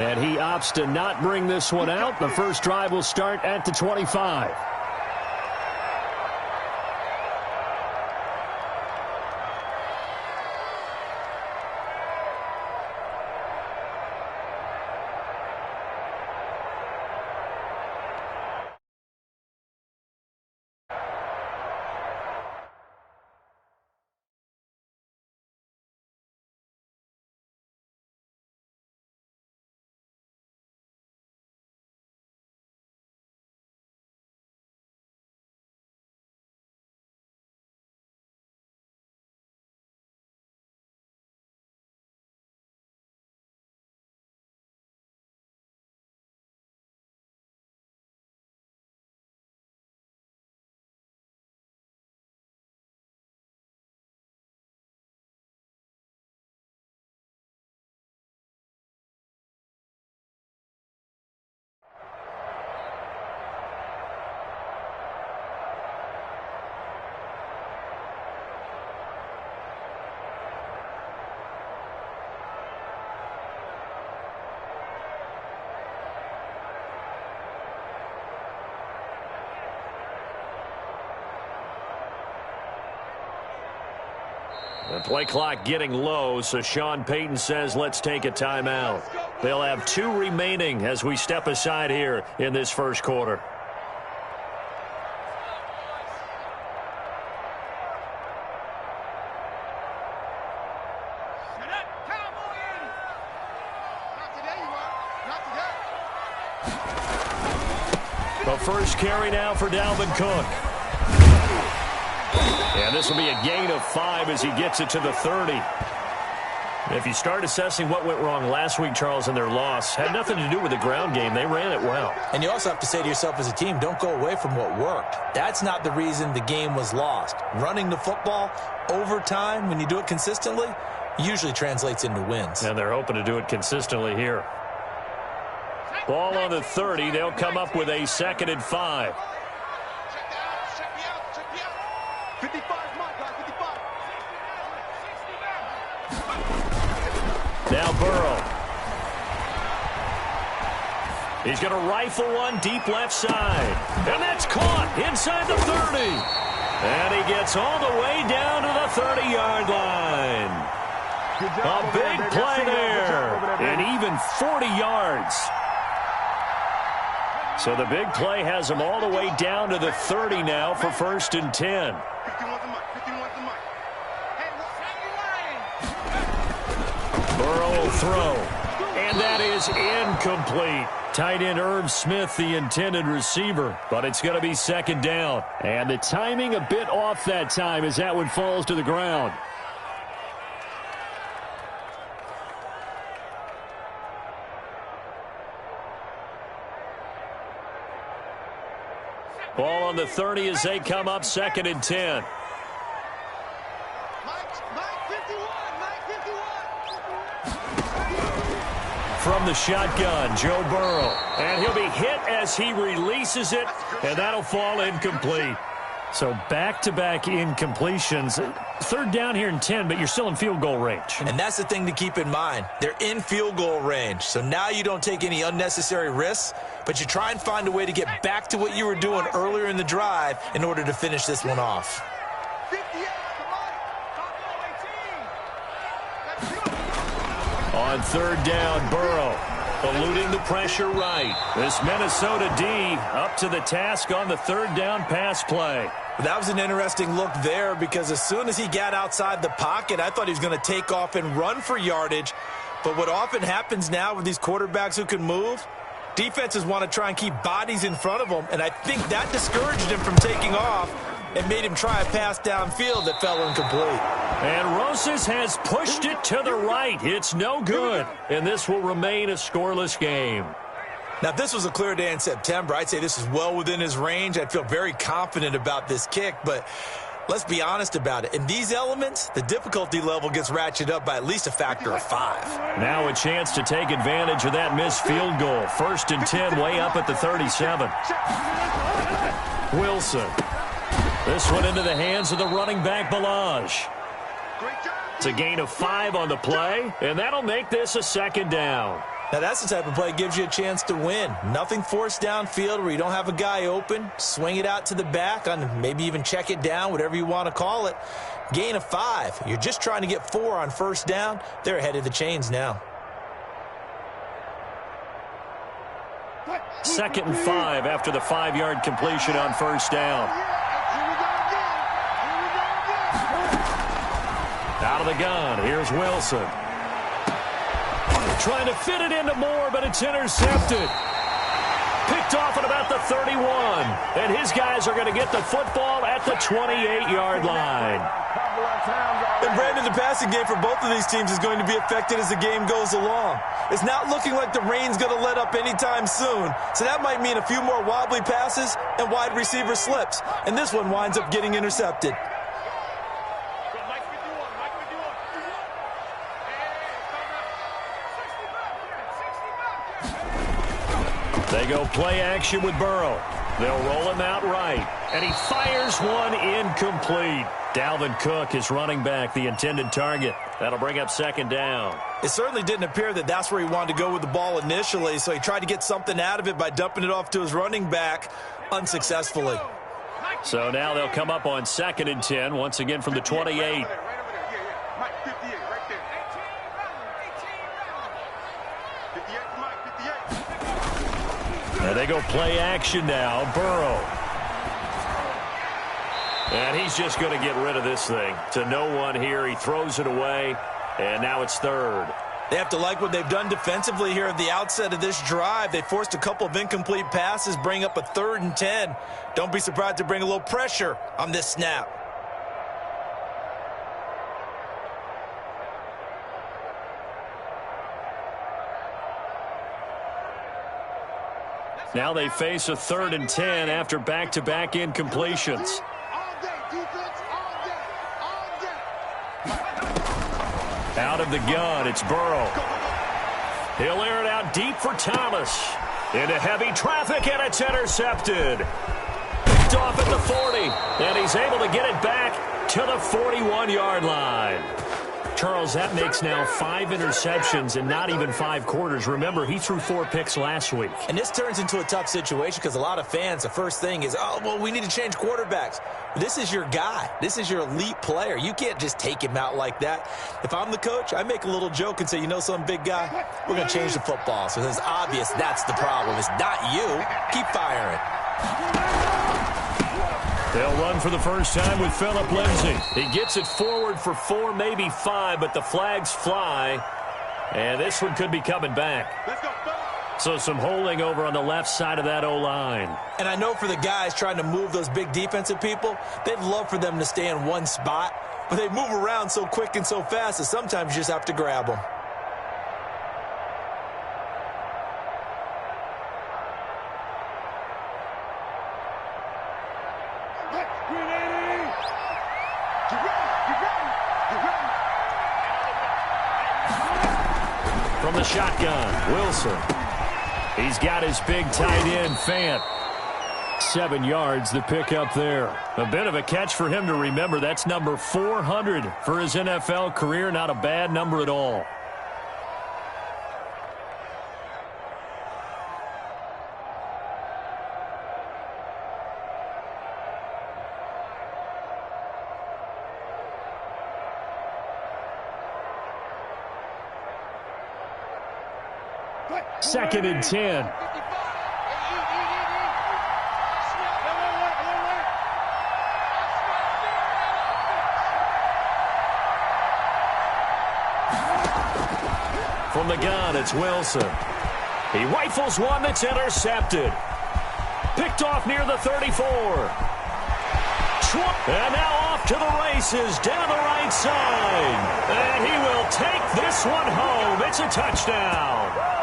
And he opts to not bring this one out. The first drive will start at the 25. The play clock getting low, so Sean Payton says let's take a timeout. They'll have 2 remaining as we step aside here in this first quarter. The first carry now for Dalvin Cook. And this will be a gain of 5 as he gets it to the 30. If you start assessing what went wrong last week, Charles, in their loss, had nothing to do with the ground game. They ran it well. And you also have to say to yourself as a team, don't go away from what worked. That's not the reason the game was lost. Running the football over time, when you do it consistently, usually translates into wins. And they're hoping to do it consistently here. Ball on the 30. They'll come up with a 2nd and 5. Now Burrow. He's going to rifle one deep left side. And that's caught inside the 30. And he gets all the way down to the 30-yard line. A big play there. And even 40 yards. So the big play has him all the way down to the 30 now for 1st and 10. Burrow will throw. And that is incomplete. Tight end Irv Smith, the intended receiver. But it's going to be 2nd down. And the timing a bit off that time as that one falls to the ground. Ball on the 30 as they come up 2nd and 10. From the shotgun, Joe Burrow. And he'll be hit as he releases it, and that'll fall incomplete. So back-to-back incompletions. 3rd down here and 10, but you're still in field goal range. And that's the thing to keep in mind. They're in field goal range. So now you don't take any unnecessary risks, but you try and find a way to get back to what you were doing earlier in the drive in order to finish this one off. On 3rd down, Burrow eluding the pressure right. This Minnesota D up to the task on the 3rd down pass play. That was an interesting look there because as soon as he got outside the pocket, I thought he was going to take off and run for yardage. But what often happens now with these quarterbacks who can move, defenses want to try and keep bodies in front of them, and I think that discouraged him from taking off and made him try a pass downfield that fell incomplete. And Rosas has pushed it to the right. It's no good, and this will remain a scoreless game. Now, if this was a clear day in September, I'd say this is well within his range. I'd feel very confident about this kick, but let's be honest about it. In these elements, the difficulty level gets ratcheted up by at least a factor of 5. Now a chance to take advantage of that missed field goal. 1st and 10 way up at the 37. Wilson. This one into the hands of the running back, Balaj. It's a gain of 5 on the play, and that'll make this a 2nd down. Now, that's the type of play that gives you a chance to win. Nothing forced downfield where you don't have a guy open. Swing it out to the back, on maybe even check it down, whatever you want to call it. Gain of 5. You're just trying to get 4 on first down. They're ahead of the chains now. 2nd and 5 after the 5-yard completion on first down. Out of the gun, here's Wilson. Trying to fit it into Moore, but it's intercepted. Picked off at about the 31. And his guys are going to get the football at the 28-yard line. And Brandon, the passing game for both of these teams is going to be affected as the game goes along. It's not looking like the rain's going to let up anytime soon. So that might mean a few more wobbly passes and wide receiver slips. And this one winds up getting intercepted. They go play action with Burrow. They'll roll him out right. And he fires one incomplete. Dalvin Cook is running back, the intended target. That'll bring up 2nd down. It certainly didn't appear that that's where he wanted to go with the ball initially, so he tried to get something out of it by dumping it off to his running back unsuccessfully. So now they'll come up on 2nd and 10, once again from the 28. And they go play action now. Burrow. And he's just going to get rid of this thing. To no one here. He throws it away. And now it's 3rd. They have to like what they've done defensively here at the outset of this drive. They forced a couple of incomplete passes, bring up a 3rd and 10. Don't be surprised to bring a little pressure on this snap. Now they face a 3rd and 10 after back-to-back incompletions. Out of the gun, it's Burrow. He'll air it out deep for Thomas. Into heavy traffic, and it's intercepted. Picked off at the 40, and he's able to get it back to the 41-yard line. Charles, that makes now 5 interceptions in not even 5 quarters. Remember, he threw 4 picks last week. And this turns into a tough situation because a lot of fans, the first thing is, oh, well, we need to change quarterbacks. This is your guy. This is your elite player. You can't just take him out like that. If I'm the coach, I make a little joke and say, you know some big guy, we're going to change the football. So it's obvious that's the problem. It's not you. Keep firing. They'll run for the first time with Phillip Lindsay. He gets it forward for 4, maybe 5, but the flags fly. And this one could be coming back. So some holding over on the left side of that O-line. And I know for the guys trying to move those big defensive people, they'd love for them to stay in one spot. But they move around so quick and so fast that sometimes you just have to grab them. From the shotgun, Wilson. He's got his big tight end, Fant. 7 yards, the pick up there. A bit of a catch for him to remember. That's number 400 for his NFL career. Not a bad number at all. Second and 10. From the gun, it's Wilson. He rifles one that's intercepted. Picked off near the 34. And now off to the races down the right side. And he will take this one home. It's a touchdown.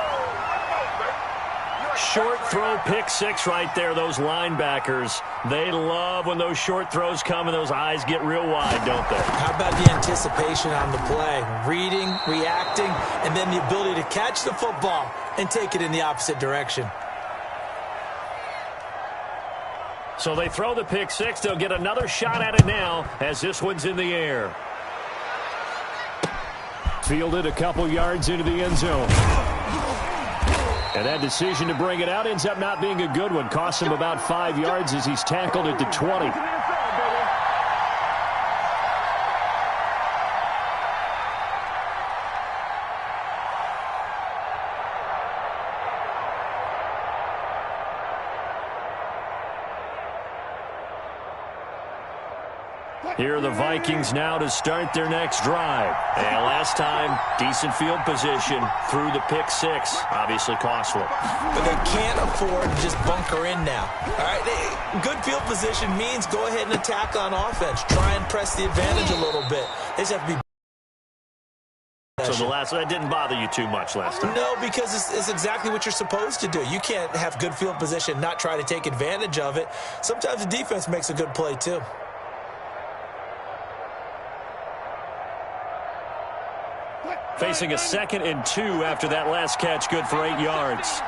Short throw, pick 6 right there. Those linebackers, they love when those short throws come and those eyes get real wide, don't they? How about the anticipation on the play? Reading, reacting, and then the ability to catch the football and take it in the opposite direction. So they throw the pick 6. They'll get another shot at it now as this one's in the air. Fielded a couple yards into the end zone. And that decision to bring it out ends up not being a good one. Costs him about 5 yards as he's tackled at the 20. Here are the Vikings now to start their next drive. And last time, decent field position through the pick six. Obviously costly. But they can't afford to just bunker in now. All right, good field position means go ahead and attack on offense. Try and press the advantage a little bit. They just have to be. So that didn't bother you too much last time? No, because it's exactly what you're supposed to do. You can't have good field position, not try to take advantage of it. Sometimes the defense makes a good play too. Facing a 2nd and 2 after that last catch, good for 8 yards.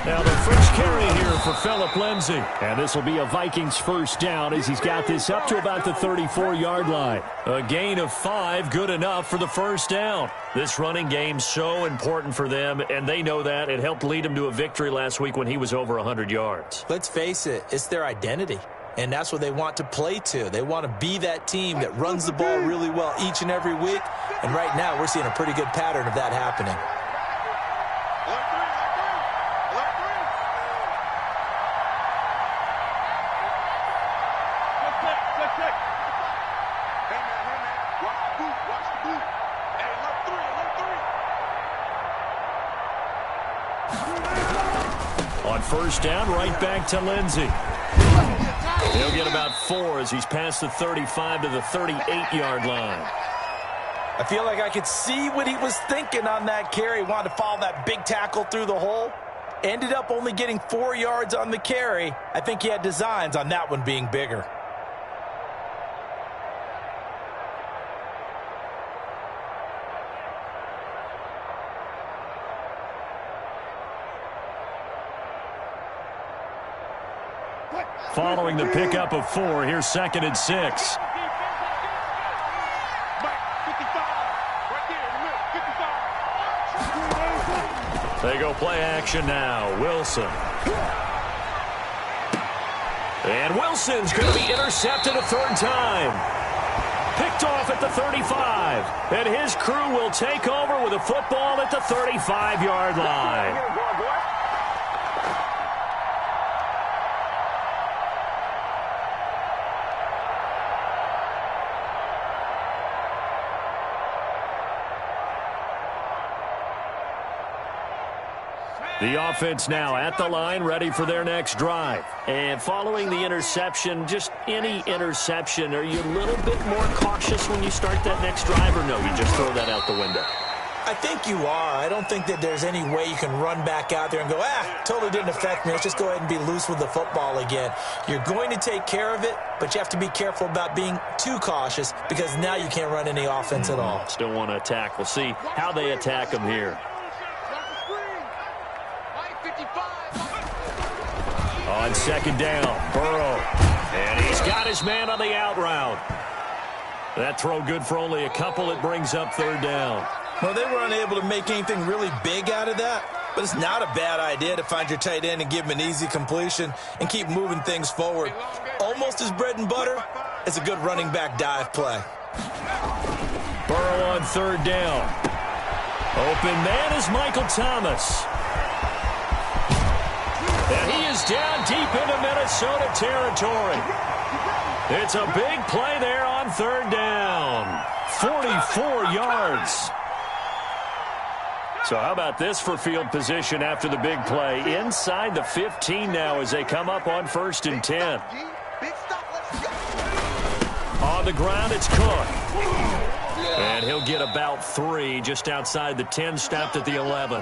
Now the first carry here for Phillip Lindsay. And this will be a Vikings first down as he's got this up to about the 34-yard line. A gain of 5, good enough for the first down. This running game so important for them, and they know that. It helped lead them to a victory last week when he was over 100 yards. Let's face it, it's their identity. And that's what they want to play to. They want to be that team that runs the ball really well each and every week. And right now, we're seeing a pretty good pattern of that happening. On first down, right back to Lindsay. He'll get about 4 as he's past the 35 to the 38-yard line. I feel like I could see what he was thinking on that carry. Wanted to follow that big tackle through the hole. Ended up only getting 4 yards on the carry. I think he had designs on that one being bigger. Following the pickup of 4, here's 2nd and 6. They go play action now. Wilson. And Wilson's going to be intercepted a 3rd time. Picked off at the 35. And his crew will take over with a football at the 35-yard line. The offense now at the line, ready for their next drive. And following the interception, just any interception, are you a little bit more cautious when you start that next drive, or no, you just throw that out the window? I think you are. I don't think that there's any way you can run back out there and go, totally didn't affect me. Let's just go ahead and be loose with the football again. You're going to take care of it, but you have to be careful about being too cautious because now you can't run any offense at all. Still want to attack. We'll see how they attack them here. On 2nd down, Burrow. And he's got his man on the out route. That throw good for only a couple. It brings up 3rd down. Well, they were unable to make anything really big out of that, but it's not a bad idea to find your tight end and give him an easy completion and keep moving things forward. Almost his bread and butter. It's a good running back dive play. Burrow on 3rd down. Open man is Michael Thomas. And he is down deep into Minnesota territory. It's a big play there on 3rd down. 44 yards. So how about this for field position after the big play? Inside the 15 now as they come up on 1st and 10. On the ground, it's Cook. And he'll get about 3 just outside the 10, stopped at the 11.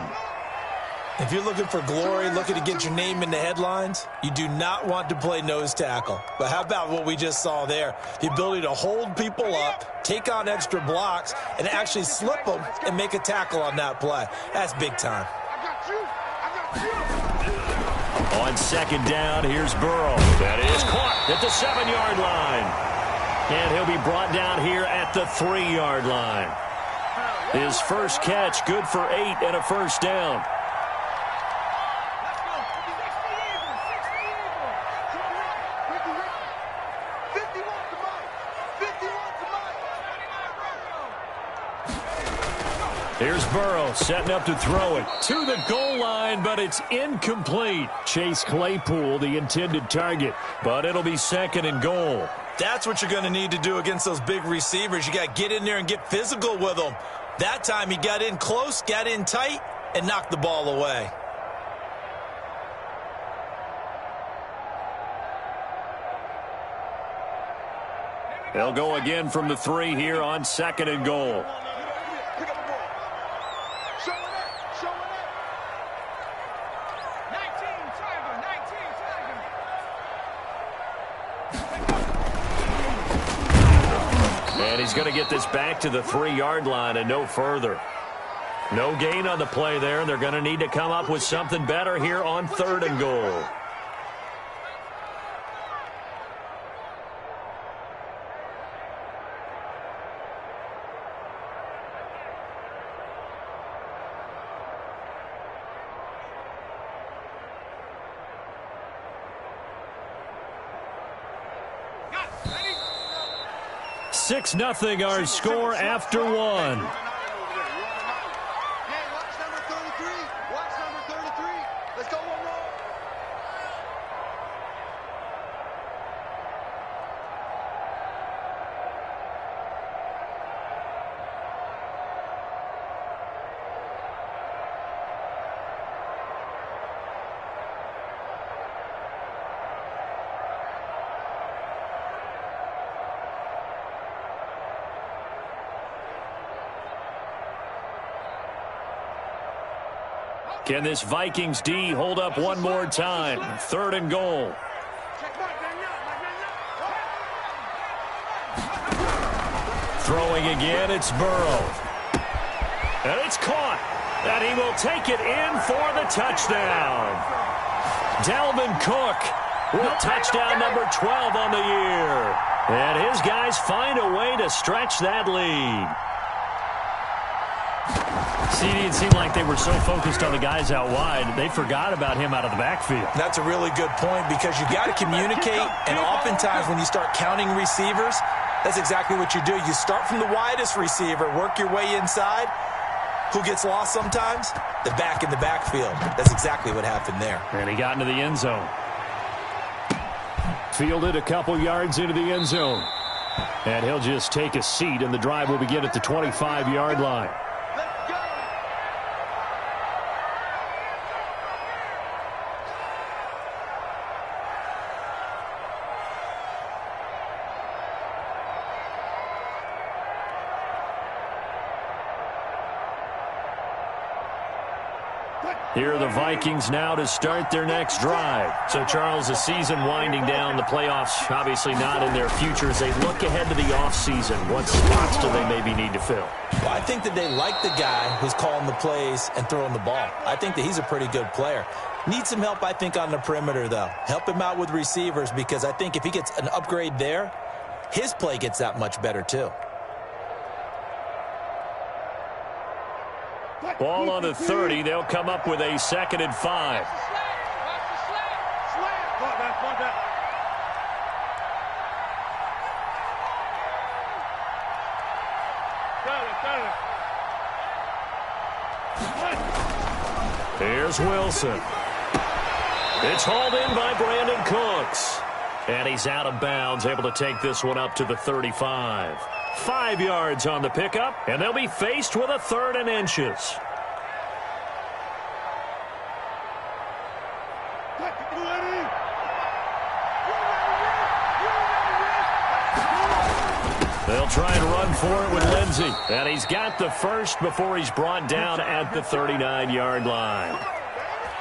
If you're looking for glory, looking to get your name in the headlines, you do not want to play nose tackle. But how about what we just saw there? The ability to hold people up, take on extra blocks, and actually slip them and make a tackle on that play. That's big time. On 2nd down, here's Burrow. That is caught at the 7-yard line. And he'll be brought down here at the 3-yard line. His first catch, good for 8 and a first down. Here's Burrow setting up to throw it to the goal line, but it's incomplete. Chase Claypool, the intended target, but it'll be 2nd and goal. That's what you're going to need to do against those big receivers. You got to get in there and get physical with them. That time he got in close, got in tight, and knocked the ball away. They'll go again from the 3 here on 2nd and goal. And he's going to get this back to the 3-yard line and no further. No gain on the play there, and they're going to need to come up with something better here on 3rd and goal. Six 0 our score after 1. Can this Vikings D hold up one more time? 3rd and goal. Throwing again, it's Burrow. And it's caught. And he will take it in for the touchdown. Dalvin Cook with touchdown number 12 on the year. And his guys find a way to stretch that lead. See, it seemed like they were so focused on the guys out wide, they forgot about him out of the backfield. That's a really good point because you got to communicate, and oftentimes when you start counting receivers, that's exactly what you do. You start from the widest receiver, work your way inside. Who gets lost sometimes? The back in the backfield. That's exactly what happened there. And he got into the end zone. Fielded a couple yards into the end zone. And he'll just take a seat, and the drive will begin at the 25-yard line. Here are the Vikings now to start their next drive. So, Charles, the season winding down, the playoffs obviously not in their future. As they look ahead to the offseason, what spots do they maybe need to fill? Well, I think that they like the guy who's calling the plays and throwing the ball. I think that he's a pretty good player. Needs some help, I think, on the perimeter, though. Help him out with receivers because I think if he gets an upgrade there, his play gets that much better, too. Ball on the 30. They'll come up with a 2nd and 5. Here's Wilson. It's hauled in by Brandon Cooks. And he's out of bounds, able to take this one up to the 35. 5 yards on the pickup, and they'll be faced with a 3rd and inches. They'll try and run for it with Lindsey. And he's got the first before he's brought down at the 39-yard line.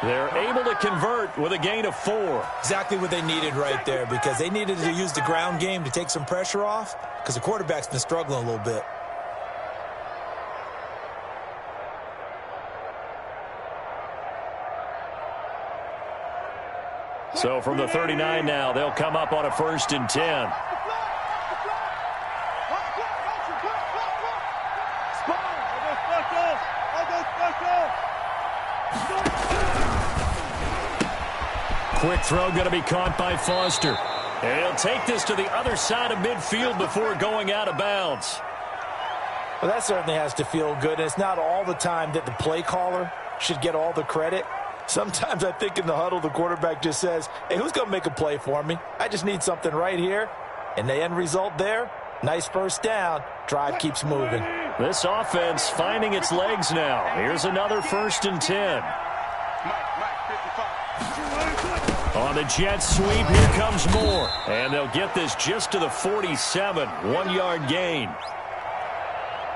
They're able to convert with a gain of 4. Exactly what they needed right there because they needed to use the ground game to take some pressure off because the quarterback's been struggling a little bit. So from the 39 now, they'll come up on a 1st and 10. Quick throw going to be caught by Foster. And he'll take this to the other side of midfield before going out of bounds. Well, that certainly has to feel good. And it's not all the time that the play caller should get all the credit. Sometimes I think in the huddle, the quarterback just says, hey, who's going to make a play for me? I just need something right here. And the end result there, nice first down. Drive keeps moving. This offense finding its legs now. Here's another 1st and 10. On the jet sweep, here comes Moore. And they'll get this just to the 47, 1-yard gain.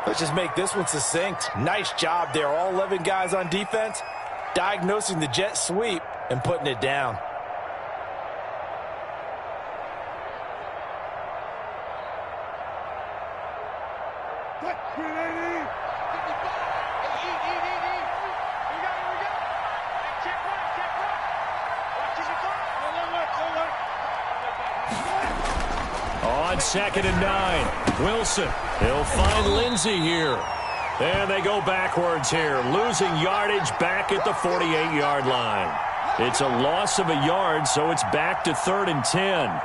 Let's just make this one succinct. Nice job there. All 11 guys on defense, diagnosing the jet sweep and putting it down. On 2nd and 9, Wilson. He'll find Lindsey here. And they go backwards here, losing yardage back at the 48-yard line. It's a loss of a yard, so it's back to 3rd and 10.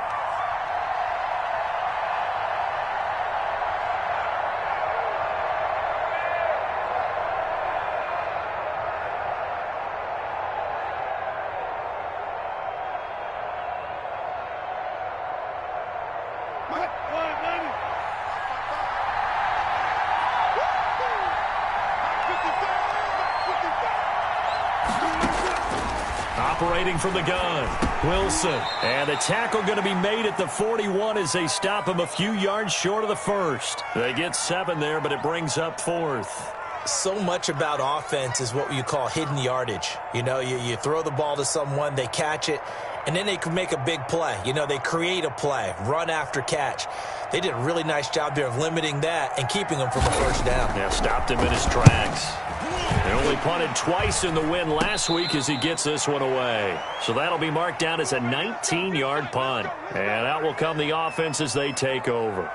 Operating from the gun, Wilson. And the tackle going to be made at the 41 as they stop him a few yards short of the 1st. They get 7 there, but it brings up 4th. So much about offense is what you call hidden yardage. You know, you throw the ball to someone, they catch it, and then they can make a big play. You know, they create a play, run after catch. They did a really nice job there of limiting that and keeping him from a 1st down. Yeah, stopped him in his tracks. They only punted twice in the win last week as he gets this one away. So that'll be marked down as a 19-yard punt. And out will come the offense as they take over.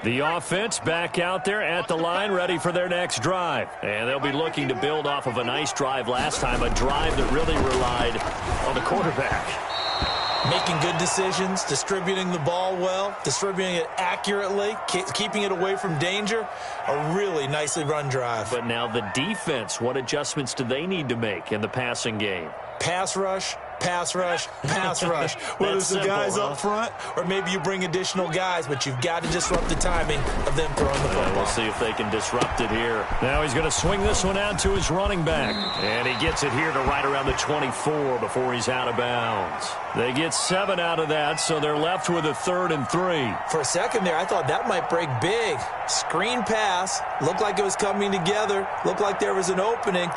The offense back out there at the line, ready for their next drive. And they'll be looking to build off of a nice drive last time, a drive that really relied on the quarterback. Making good decisions, distributing the ball well, distributing it accurately, keeping it away from danger. A really nicely run drive. But now the defense, what adjustments do they need to make in the passing game? Pass rush, pass rush, pass rush. Whether it's the guys up front or maybe you bring additional guys, but you've got to disrupt the timing of them throwing the football. We'll see if they can disrupt it here. Now he's going to swing this one out to his running back. And he gets it here to right around the 24 before he's out of bounds. They get 7 out of that, so they're left with a 3rd and 3. For a second there, I thought that might break big. Screen pass. Looked like it was coming together. Looked like there was an opening.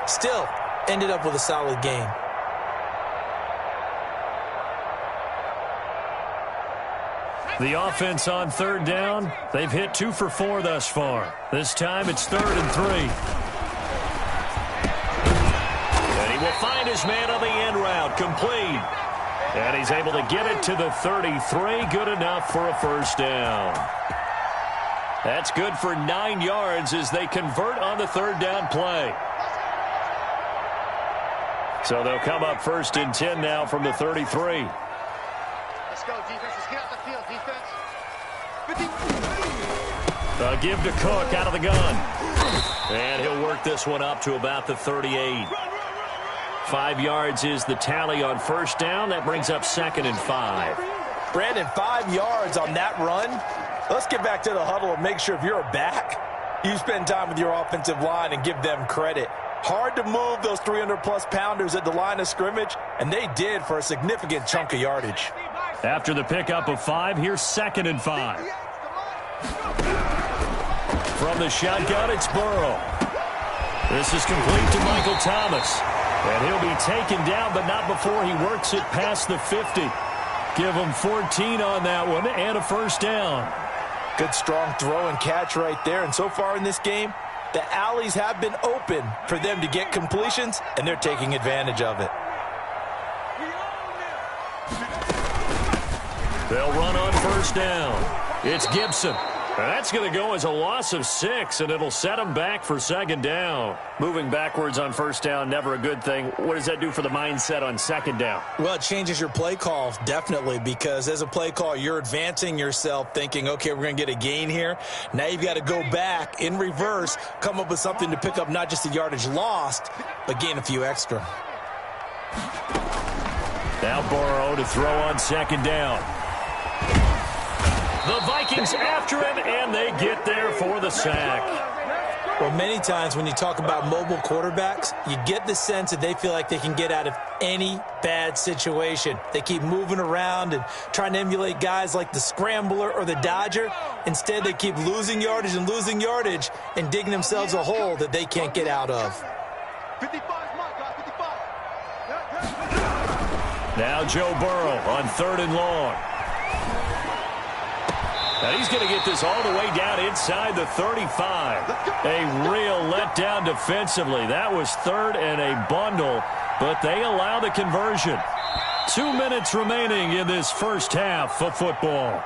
Still, ended up with a solid game. The offense on 3rd down, they've hit 2 for 4 thus far. This time it's 3rd and 3. And he will find his man on the end route, complete. And he's able to get it to the 33, good enough for a 1st down. That's good for 9 yards as they convert on the 3rd down play. So they'll come up 1st and 10 now from the 33. Let's go, defense. Let's get out the field, defense. A give to Cook out of the gun. And he'll work this one up to about the 38. 5 yards is the tally on 1st down. That brings up 2nd and 5. Brandon, 5 yards on that run. Let's get back to the huddle and make sure if you're a back, you spend time with your offensive line and give them credit. Hard to move those 300-plus pounders at the line of scrimmage, and they did for a significant chunk of yardage. After the pickup of 5, here's 2nd and 5. From the shotgun, it's Burrow. This is complete to Michael Thomas. And he'll be taken down, but not before he works it past the 50. Give him 14 on that one and a 1st down. Good strong throw and catch right there. And so far in this game, the alleys have been open for them to get completions, and they're taking advantage of it. They'll run on 1st down. It's Gibson. And that's going to go as a loss of 6, and it'll set them back for second down. Moving backwards on first down, never a good thing. What does that do for the mindset on second down? Well, it changes your play call, definitely, because as a play call, you're advancing yourself thinking, okay, we're going to get a gain here. Now you've got to go back in reverse, come up with something to pick up not just the yardage lost, but gain a few extra. Now Burrow to throw on second down. The Vikings after him, and they get there for the sack. Well, many times when you talk about mobile quarterbacks, you get the sense that they feel like they can get out of any bad situation. They keep moving around and trying to emulate guys like the Scrambler or the Dodger. Instead, they keep losing yardage and digging themselves a hole that they can't get out of. 55 mark, guys, 55. Now Joe Burrow on 3rd and long. Now he's going to get this all the way down inside the 35. A real letdown defensively. That was 3rd and a bundle, but they allow the conversion. 2 minutes remaining in this first half of football.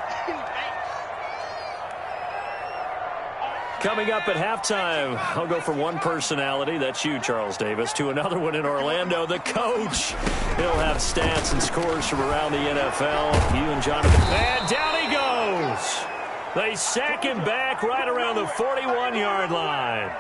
Coming up at halftime, I'll go from one personality, that's you, Charles Davis, to another one in Orlando, the coach. He'll have stats and scores from around the NFL. You and Jonathan. And down he goes. They sack him back right around the 41-yard line.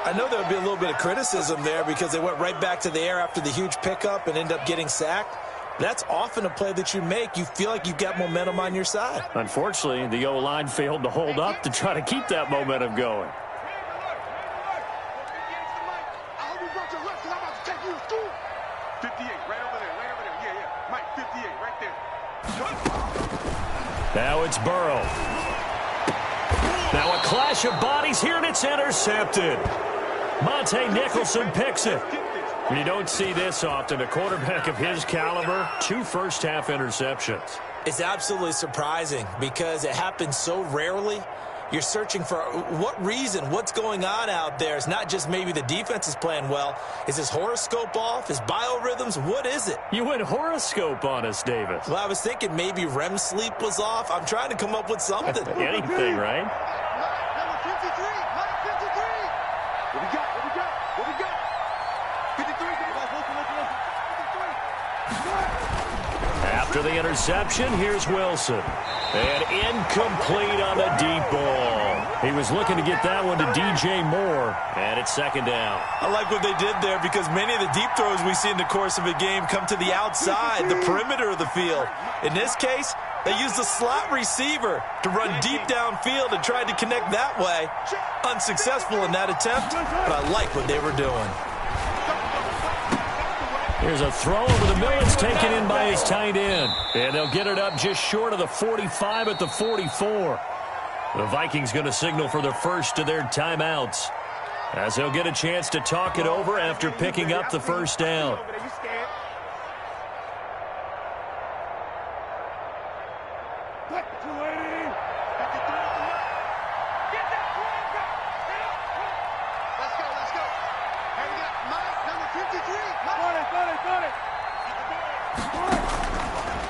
I know there would be a little bit of criticism there because they went right back to the air after the huge pickup and end up getting sacked. That's often a play that you make. You feel like you've got momentum on your side. Unfortunately, the O-line failed to hold up to try to keep that momentum going. Now it's Burrow. Now a clash of bodies here, and it's intercepted. Monte Nicholson picks it. You don't see this often. A quarterback of his caliber, 2 first-half interceptions. It's absolutely surprising because it happens so rarely. You're searching for what reason, what's going on out there. It's not just maybe the defense is playing well. Is his horoscope off? His biorhythms? What is it? You went horoscope on us, Davis. Well, I was thinking maybe REM sleep was off. I'm trying to come up with something. Anything, right? Number 53, number 53. What we got? What we got? What we got? 53. After the interception, here's Wilson. And incomplete on the deep ball. He was looking to get that one to DJ Moore, and it's second down. I like what they did there because many of the deep throws we see in the course of a game come to the outside, the perimeter of the field. In this case, they used the slot receiver to run deep downfield and tried to connect that way. Unsuccessful in that attempt, but I like what they were doing. Here's a throw over the middle. It's taken in by his tight end. And they'll get it up just short of the 45 at the 44. The Vikings going to signal for the first of their timeouts, as they'll get a chance to talk it over after picking up the first down.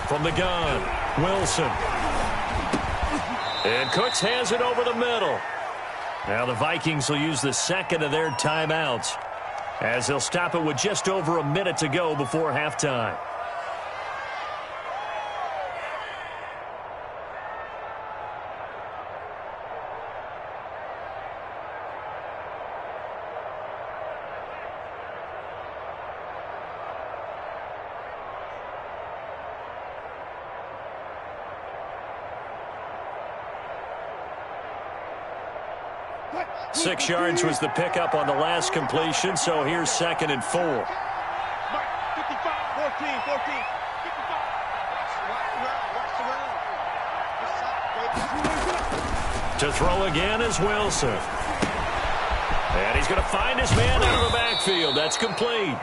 From the gun, Wilson. And Cooks has it over the middle. Now the Vikings will use the second of their timeouts, as they'll stop it with just over a minute to go before halftime. Six yards was the pickup on the last completion, so here's 2nd and 4. 55, 14, 14. 55. To throw again is Wilson. And he's going to find his man out of the backfield. That's complete.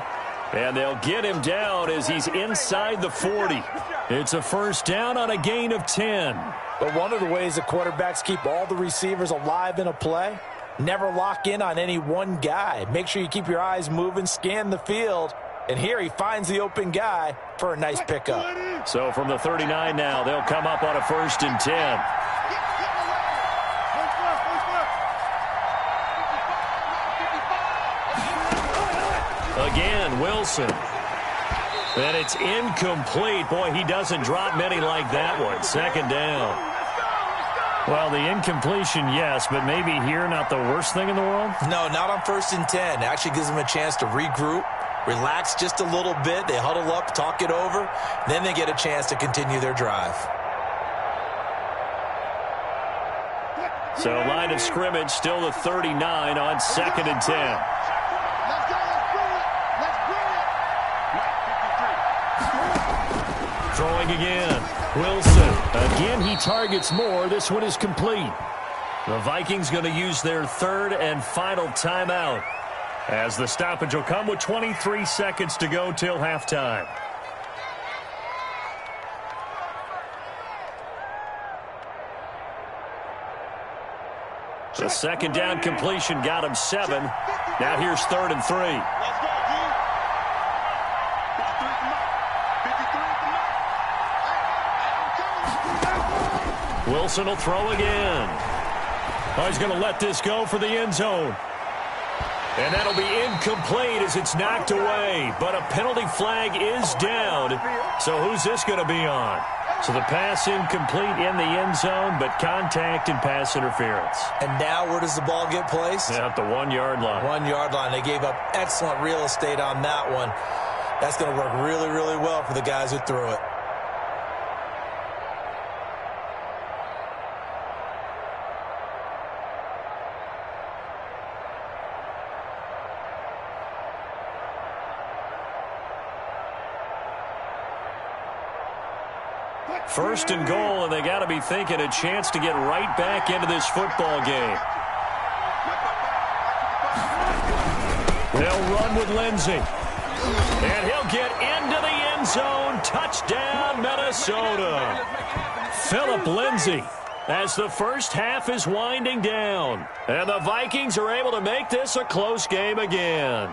And they'll get him down as he's inside the 40. It's a first down on a gain of 10. But one of the ways the quarterbacks keep all the receivers alive in a play, never lock in on any one guy. Make sure you keep your eyes moving, scan the field. And here he finds the open guy for a nice pickup. So from the 39 now, they'll come up on a 1st and 10. Again, Wilson. And it's incomplete. Boy, he doesn't drop many like that one. Second down. Well, the incompletion, yes, but maybe here not the worst thing in the world? No, not on 1st and 10. It actually gives them a chance to regroup, relax just a little bit. They huddle up, talk it over. Then they get a chance to continue their drive. So line of scrimmage still the 39 on 2nd and 10. Let's go. Let's bring it. Throwing again. Wilson. Again, he targets more. This one is complete. The Vikings going to use their 3rd and final timeout, as the stoppage will come with 23 seconds to go till halftime. The 2nd down completion got him 7. Now here's 3rd and 3. Let's go, G. 53 from up. 53 from up. Wilson will throw again. Oh, he's going to let this go for the end zone. And that'll be incomplete as it's knocked away. But a penalty flag is down. So who's this going to be on? So the pass incomplete in the end zone, but contact and pass interference. And now where does the ball get placed? At the 1-yard line. 1-yard line. They gave up excellent real estate on that one. That's going to work really, really well for the guys who threw it. First and goal, and they got to be thinking a chance to get right back into this football game. They'll run with Lindsey. And he'll get into the end zone. Touchdown, Minnesota. Phillip Lindsay, as the first half is winding down. And the Vikings are able to make this a close game again.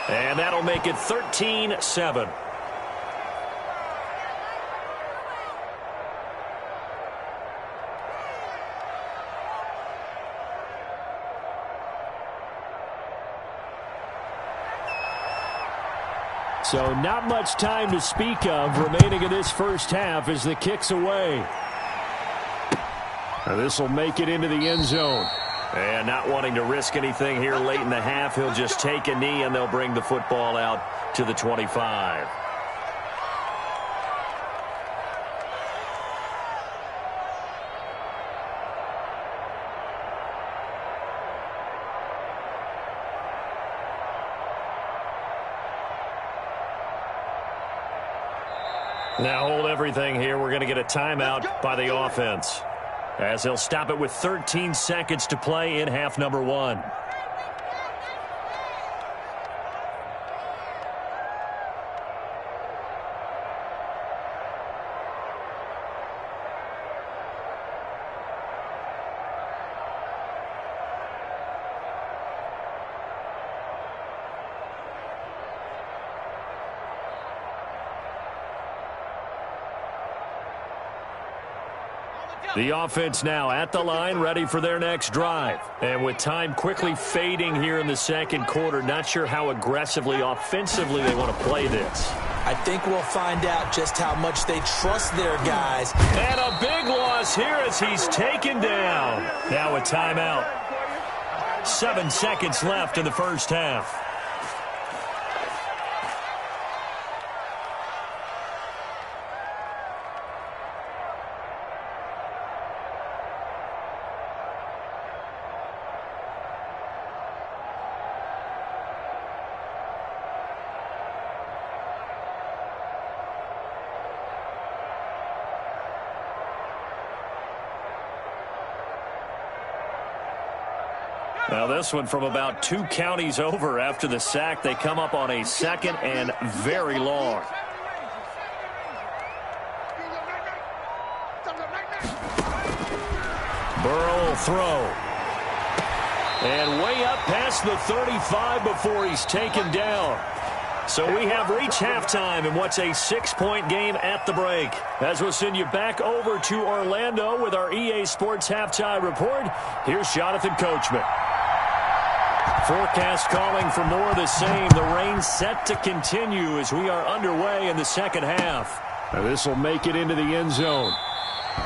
And that'll make it 13-7. So not much time to speak of remaining in this first half as the kick's away. Now this will make it into the end zone. And not wanting to risk anything here late in the half, he'll just take a knee and they'll bring the football out to the 25. Now hold everything here. We're going to get a timeout by the offense, as he'll stop it with 13 seconds to play in half number 1. The offense now at the line, ready for their next drive. And with time quickly fading here in the second quarter, not sure how aggressively, offensively they want to play this. I think we'll find out just how much they trust their guys. And a big loss here as he's taken down. Now a timeout. 7 seconds left in the first half. Now this one from about 2 counties over after the sack. They come up on a 2nd and very long. Burrow will throw. And way up past the 35 before he's taken down. So we have reached halftime in what's a 6-point game at the break. As we'll send you back over to Orlando with our EA Sports Halftime Report, here's Jonathan Coachman. Forecast calling for more of the same. The rain set to continue as we are underway in the second half. Now this will make it into the end zone.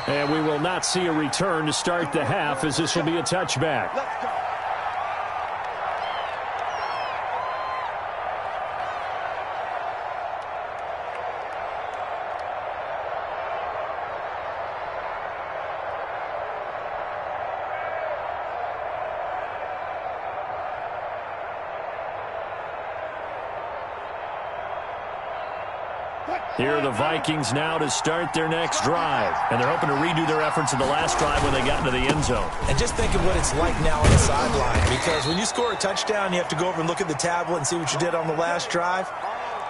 And we will not see a return to start the half, as this will be a touchback. Let's go. Here are the Vikings now to start their next drive. And they're hoping to redo their efforts in the last drive when they got into the end zone. And just think of what it's like now on the sideline. Because when you score a touchdown, you have to go over and look at the tablet and see what you did on the last drive.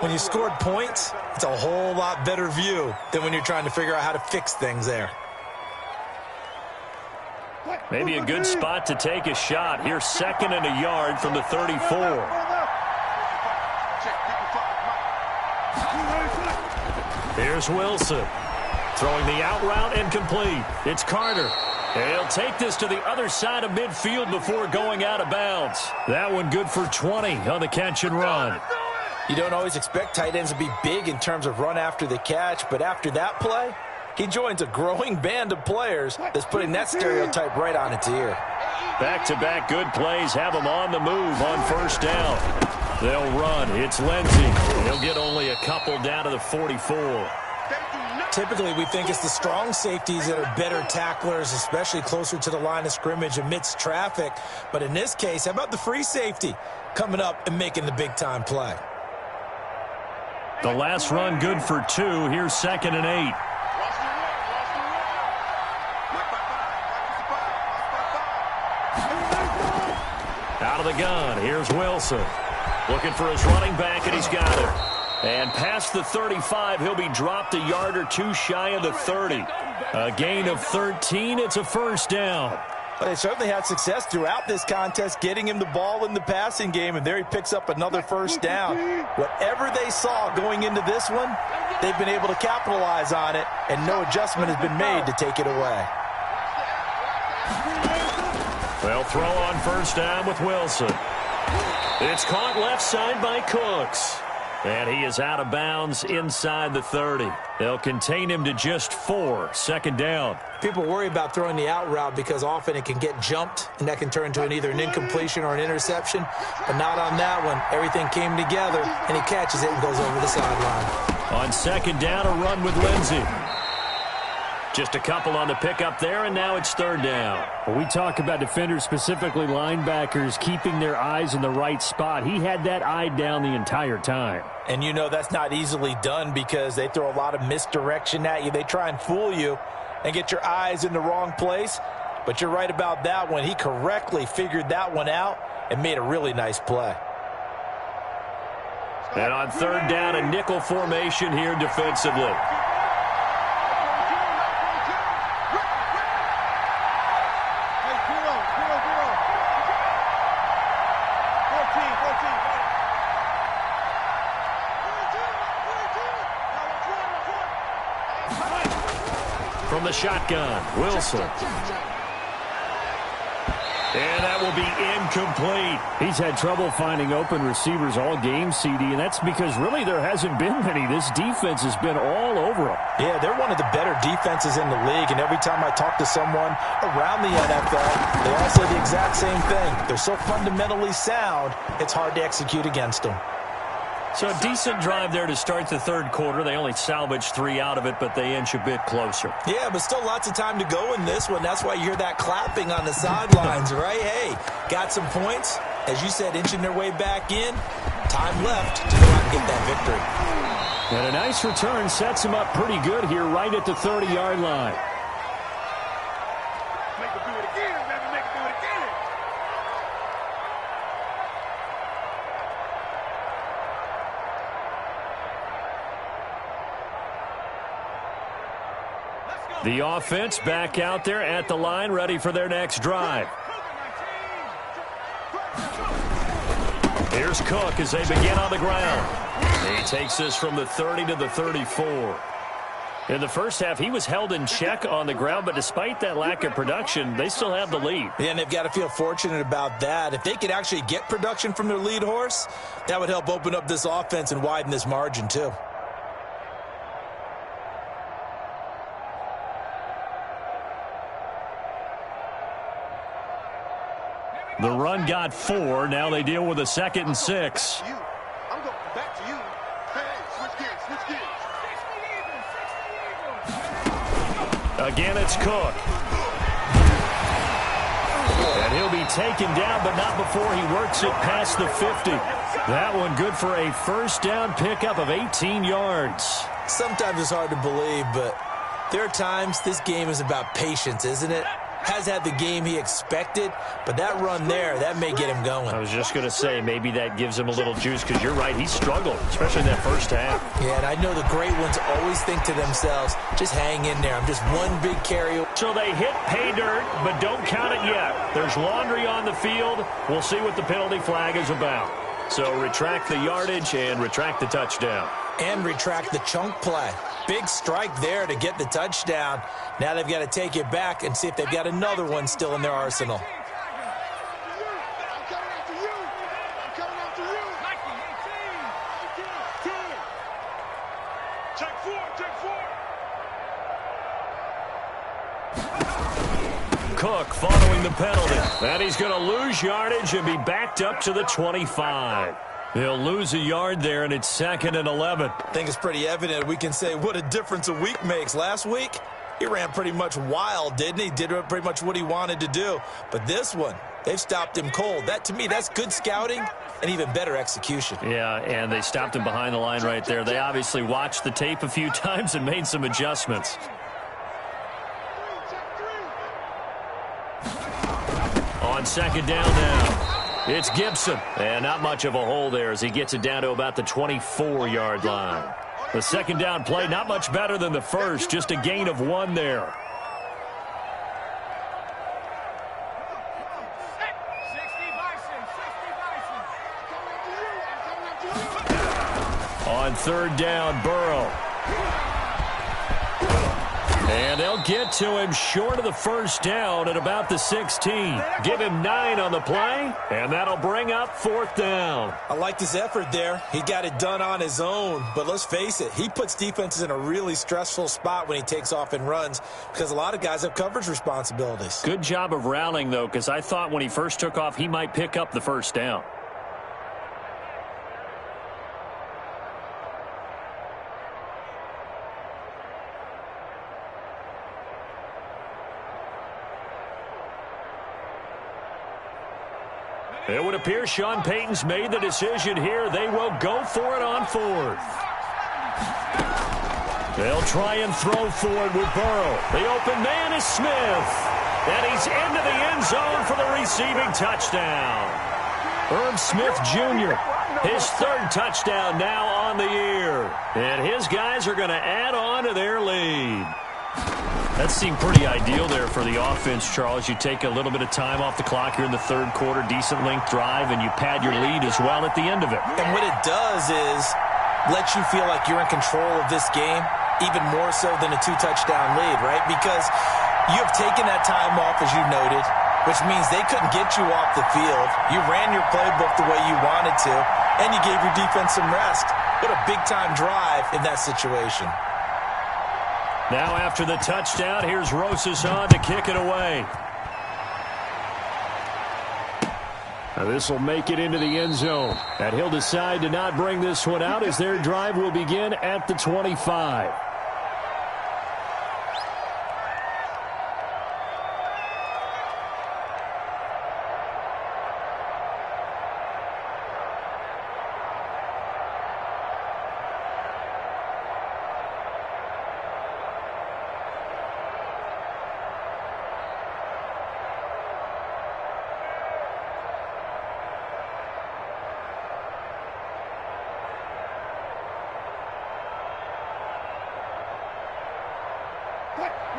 When you scored points, it's a whole lot better view than when you're trying to figure out how to fix things there. Maybe a good spot to take a shot. Here's 2nd and a yard from the 34. Here's Wilson. Throwing the out route incomplete. It's Carter. He'll take this to the other side of midfield before going out of bounds. That one good for 20 on the catch and run. You don't always expect tight ends to be big in terms of run after the catch, but after that play, he joins a growing band of players that's putting that stereotype right on its ear. Back-to-back good plays have him on the move on first down. They'll run. It's Lg. He'll get only a couple down to the 44. Typically, we think it's the strong safeties that are better tacklers, especially closer to the line of scrimmage amidst traffic. But in this case, how about the free safety coming up and making the big-time play? The last run good for 2. Here's 2nd and 8. Out of the gun. Here's Wilson. Looking for his running back, and he's got it. And past the 35, he'll be dropped a yard or two shy of the 30. A gain of 13. It's a first down. But they certainly had success throughout this contest getting him the ball in the passing game, and there he picks up another first down. Whatever they saw going into this one, they've been able to capitalize on it, and no adjustment has been made to take it away. They'll throw on first down with Wilson. It's caught left side by Cooks. And he is out of bounds inside the 30. They'll contain him to just 4. 2nd down. People worry about throwing the out route because often it can get jumped, and that can turn into either an incompletion or an interception. But not on that one. Everything came together, and he catches it and goes over the sideline. On 2nd down, a run with Lg. Just a couple on the pickup there, and now it's 3rd down. When we talk about defenders, specifically linebackers, keeping their eyes in the right spot, he had that eye down the entire time. And you know that's not easily done because they throw a lot of misdirection at you. They try and fool you and get your eyes in the wrong place. But you're right about that one. He correctly figured that one out and made a really nice play. And on 3rd down, a nickel formation here defensively. From the shotgun, Wilson. And that will be incomplete. He's had trouble finding open receivers all game, CD, and that's because really there hasn't been many. This defense has been all over them. Yeah, they're one of the better defenses in the league, and every time I talk to someone around the NFL, they all say the exact same thing. They're so fundamentally sound, it's hard to execute against them. So a decent drive there to start the 3rd quarter. They only salvaged 3 out of it, but they inch a bit closer. Yeah, but still lots of time to go in this one. That's why you hear that clapping on the sidelines, right? Hey, got some points. As you said, inching their way back in. Time left to go out and get that victory. And a nice return sets him up pretty good here right at the 30-yard line. Make him do it again, baby. Make him do it again. The offense back out there at the line, ready for their next drive. Here's Cook as they begin on the ground. He takes this from the 30 to the 34. In the first half, he was held in check on the ground, but despite that lack of production, they still have the lead. Yeah, and they've got to feel fortunate about that. If they could actually get production from their lead horse, that would help open up this offense and widen this margin too. The run got 4. Now they deal with a 2nd and 6. I'm going back to you. Hey, switch gears, switch gears. Again, it's Cook. And he'll be taken down, but not before he works it past the 50. That one good for a first down pickup of 18 yards. Sometimes it's hard to believe, but there are times this game is about patience, isn't it? Has had the game he expected, but that run there, that may get him going. I was just going to say, maybe that gives him a little juice, because you're right, he struggled, especially in that first half. Yeah, and I know the great ones always think to themselves, just hang in there. I'm just one big carry. So they hit pay dirt, but don't count it yet. There's laundry on the field. We'll see what the penalty flag is about. So retract the yardage and retract the touchdown. And retract the chunk play. Big strike there to get the touchdown. Now they've got to take it back and see if they've got another one still in their arsenal. I'm coming after you. I'm coming after you. 18. Check 4. Cook following the penalty. And he's going to lose yardage and be backed up to the 25. He'll lose a yard there, and it's 2nd and 11. I think it's pretty evident. We can say what a difference a week makes. Last week, he ran pretty much wild, didn't he? Did pretty much what he wanted to do. But this one, they've stopped him cold. That, to me, that's good scouting and even better execution. Yeah, and they stopped him behind the line right there. They obviously watched the tape a few times and made some adjustments. On 2nd down now. It's Gibson, and not much of a hole there as he gets it down to about the 24-yard line. The 2nd down play, not much better than the first, just a gain of 1 there. On 3rd down, Burrow. And they'll get to him short of the first down at about the 16. Give him 9 on the play, and that'll bring up 4th down. I liked his effort there. He got it done on his own. But let's face it, he puts defenses in a really stressful spot when he takes off and runs because a lot of guys have coverage responsibilities. Good job of rallying, though, because I thought when he first took off, he might pick up the first down. It would appear Sean Payton's made the decision here. They will go for it on 4th. They'll try and throw forward with Burrow. The open man is Smith. And he's into the end zone for the receiving touchdown. Irv Smith Jr., his 3rd touchdown now on the year. And his guys are going to add on to their lead. That seemed pretty ideal there for the offense, Charles. You take a little bit of time off the clock here in the 3rd quarter, decent length drive, and you pad your lead as well at the end of it. And what it does is let you feel like you're in control of this game, even more so than a 2-touchdown lead, right? Because you have taken that time off, as you noted, which means they couldn't get you off the field. You ran your playbook the way you wanted to, and you gave your defense some rest. What a big-time drive in that situation. Now after the touchdown, here's Rosas on to kick it away. Now this will make it into the end zone. And he'll decide to not bring this one out as their drive will begin at the 25.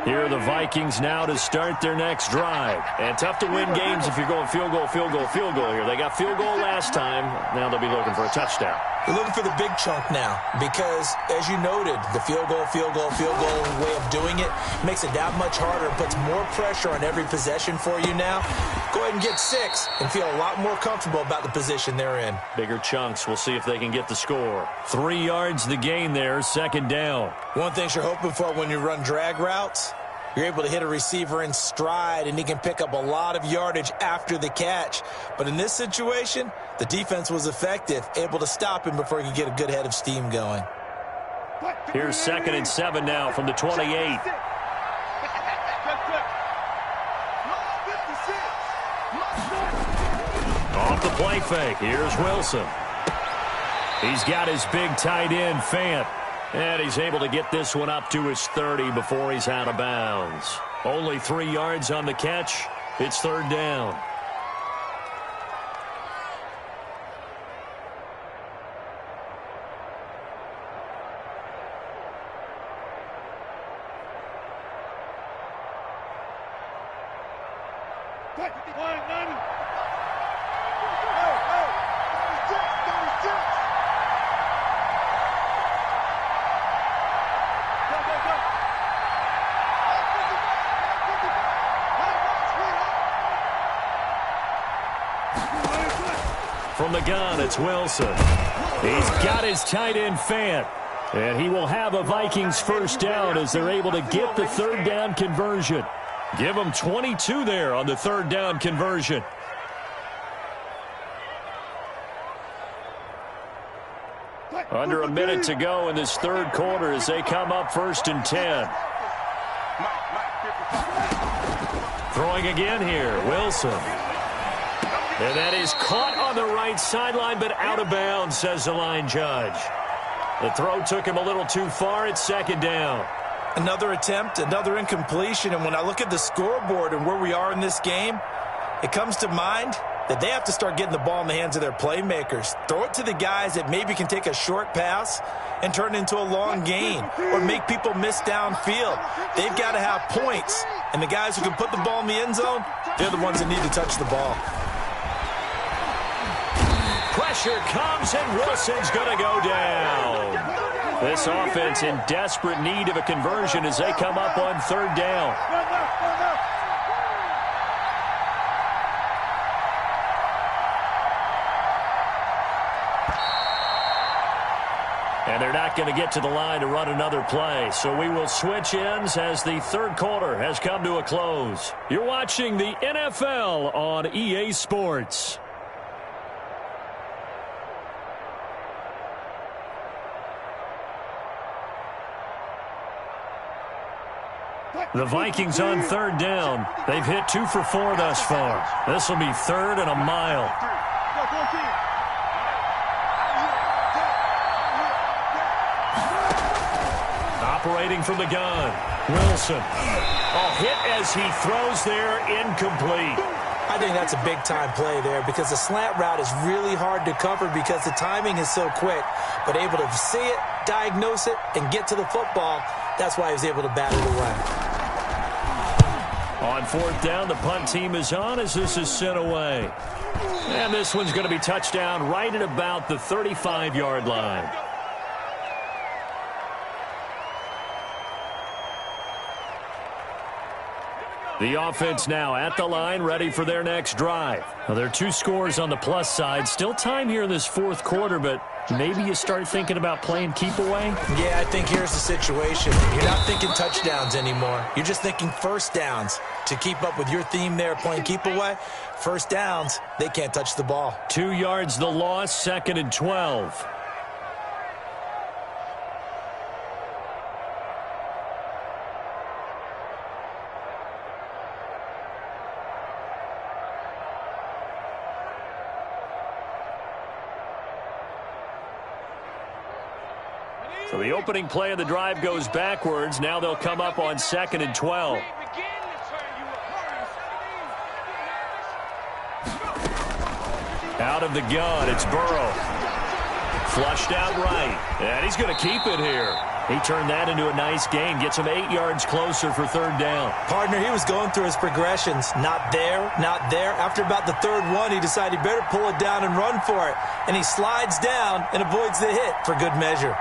Here are the Vikings now to start their next drive. And tough to win games if you're going field goal, field goal, field goal here. They got field goal last time. Now they'll be looking for a touchdown. You're looking for the big chunk now because, as you noted, the field goal way of doing it makes it that much harder and puts more pressure on every possession for you now. Go ahead and get 6 and feel a lot more comfortable about the position they're in. Bigger chunks. We'll see if they can get the score. 3 yards the gain there, second down. One thing you're hoping for when you run drag routes, you're able to hit a receiver in stride, and he can pick up a lot of yardage after the catch. But in this situation, the defense was effective, able to stop him before he could get a good head of steam going. Here's 2nd and 7 now from the 28. Off the play fake. Here's Wilson. He's got his big tight end, Fant. And he's able to get this one up to his 30 before he's out of bounds. Only 3 yards on the catch. It's 3rd down. From the gun, it's Wilson. He's got his tight end, Fant. And he will have a Vikings first down as they're able to get the 3rd down conversion. Give them 22 there on the 3rd down conversion. Under a minute to go in this 3rd quarter as they come up 1st and 10. Throwing again here, Wilson. And that is caught on the right sideline, but out of bounds, says the line judge. The throw took him a little too far. It's 2nd down. Another attempt, another incompletion. And when I look at the scoreboard and where we are in this game, it comes to mind that they have to start getting the ball in the hands of their playmakers. Throw it to the guys that maybe can take a short pass and turn it into a long gain or make people miss downfield. They've got to have points. And the guys who can put the ball in the end zone, they're the ones that need to touch the ball. Pressure comes, and Wilson's going to go down. This offense in desperate need of a conversion as they come up on 3rd down. And they're not going to get to the line to run another play. So we will switch ends as the 3rd quarter has come to a close. You're watching the NFL on EA Sports. The Vikings on 3rd down. They've hit 2 for 4 thus far. This will be 3rd and a mile. Operating from the gun, Wilson. A hit as he throws there, incomplete. I think that's a big-time play there because the slant route is really hard to cover because the timing is so quick. But able to see it, diagnose it, and get to the football, that's why he was able to battle the run. On 4th down, the punt team is on as this is sent away. And this one's going to be touchdown right at about the 35-yard line. The offense now at the line, ready for their next drive. Now, there are 2 scores on the plus side. Still time here in this 4th quarter, but maybe you start thinking about playing keep away? Yeah, I think here's the situation. You're not thinking touchdowns anymore. You're just thinking first downs. To keep up with your theme there, playing keep away, first downs, they can't touch the ball. 2 yards the loss, 2nd and 12. So the opening play of the drive goes backwards. Now they'll come up on 2nd and 12. Out of the gun, it's Burrow. Flushed out right. And he's going to keep it here. He turned that into a nice gain. Gets him 8 yards closer for third down. Partner, he was going through his progressions. Not there, not there. After about the third one, he decided he better pull it down and run for it. And he slides down and avoids the hit for good measure.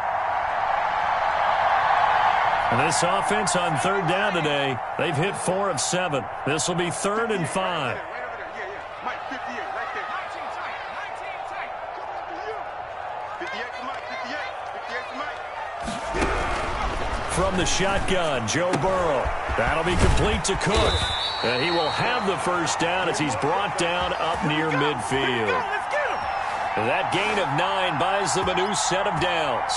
And this offense on third down today, they've hit 4 of 7. This will be 3rd and 5. Mike, 58, right there. 58 to Mike, 58 to Mike. From the shotgun, Joe Burrow. That'll be complete to Cook. And he will have the first down as he's brought down up near midfield. And that gain of 9 buys them a new set of downs.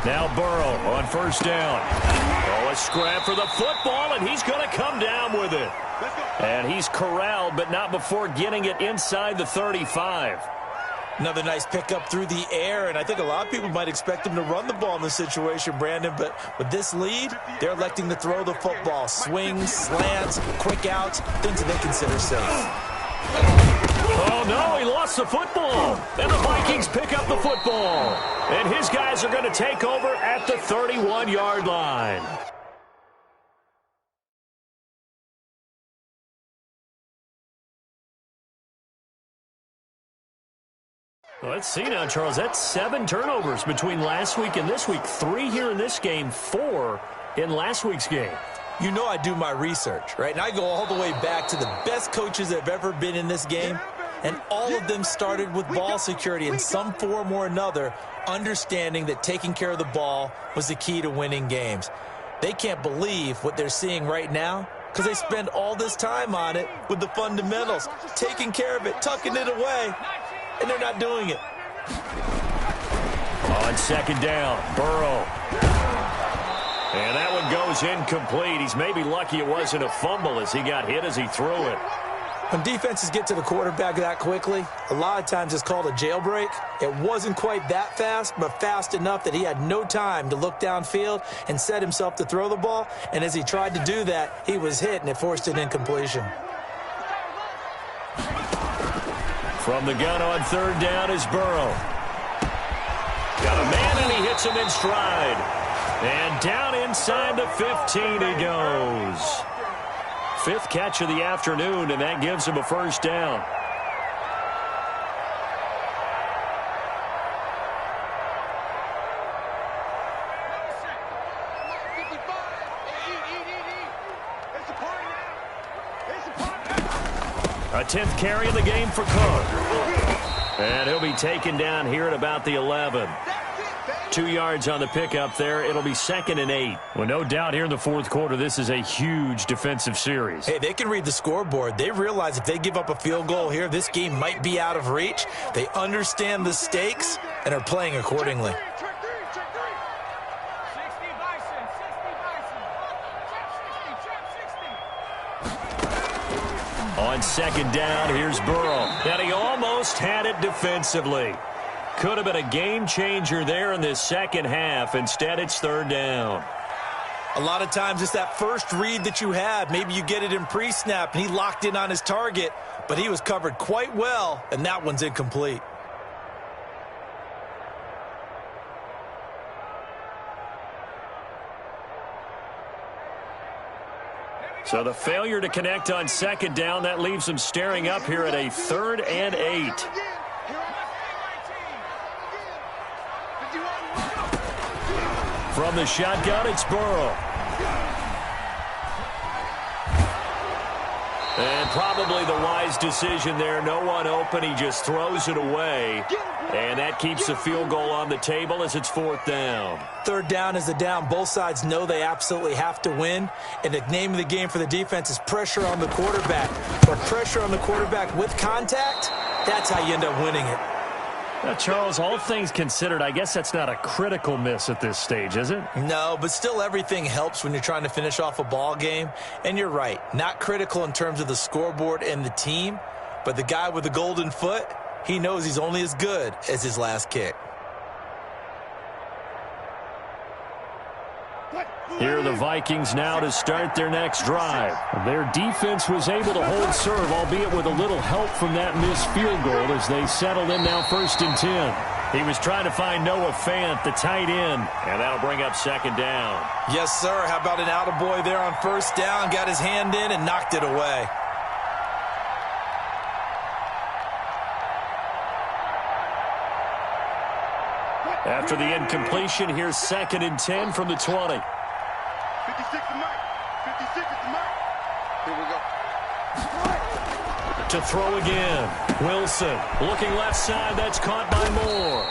Now Burrow on first down. Oh, a scrap for the football, and he's going to come down with it. And he's corralled, but not before getting it inside the 35. Another nice pickup through the air, and I think a lot of people might expect him to run the ball in this situation, Brandon, but with this lead, they're electing to throw the football. Swings, slants, quick outs, things that they consider safe. Oh, no, he lost the football. And the Vikings pick up the football. And his guys are going to take over at the 31-yard line. Let's see now, Charles. That's 7 turnovers between last week and this week. 3 here in this game, 4 in last week's game. You know I do my research, right? And I go all the way back to the best coaches that have ever been in this game. And all of them started with ball security in some form or another, understanding that taking care of the ball was the key to winning games. They can't believe what they're seeing right now because they spend all this time on it with the fundamentals, taking care of it, tucking it away, and they're not doing it. On second down, Burrow. And that one goes incomplete. He's maybe lucky it wasn't a fumble as he got hit as he threw it. When defenses get to the quarterback that quickly, a lot of times it's called a jailbreak. It wasn't quite that fast, but fast enough that he had no time to look downfield and set himself to throw the ball. And as he tried to do that, he was hit, and it forced an incompletion. From the gun on third down is Burrow. Got a man, and he hits him in stride. And down inside the 15 he goes. 5th catch of the afternoon, and that gives him a first down. A 10th carry in the game for Cook. And he'll be taken down here at about the 11. 2 yards on the pickup there. It'll be 2nd and 8. Well, no doubt here in the fourth quarter, this is a huge defensive series. Hey, they can read the scoreboard. They realize if they give up a field goal here, this game might be out of reach. They understand the stakes and are playing accordingly. On second down, here's Burrow. And he almost had it defensively. Could have been a game changer there in this second half. Instead, it's third down. A lot of times it's that first read that you have. Maybe you get it in pre-snap, and he locked in on his target, but he was covered quite well, and that one's incomplete. So the failure to connect on second down, that leaves them staring up here at a 3rd and 8. From the shotgun, it's Burrow. And probably the wise decision there. No one open. He just throws it away. And that keeps the field goal on the table as it's 4th down. Third down is the down. Both sides know they absolutely have to win. And the name of the game for the defense is pressure on the quarterback. But pressure on the quarterback with contact, that's how you end up winning it. Now, Charles, all things considered, I guess that's not a critical miss at this stage, is it? No, but still everything helps when you're trying to finish off a ball game. And you're right, not critical in terms of the scoreboard and the team, but the guy with the golden foot, he knows he's only as good as his last kick. Here are the Vikings now to start their next drive. Their defense was able to hold serve, albeit with a little help from that missed field goal as they settled in now 1st and 10. He was trying to find Noah Fant, the tight end, and that'll bring up 2nd down. Yes, sir. How about an attaboy there on 1st down? Got his hand in and knocked it away. After the incompletion, here's 2nd and 10 from the 20. 56 to Mike. 56 to Mike. Here we go. To throw again. Wilson looking left side. That's caught by Moore.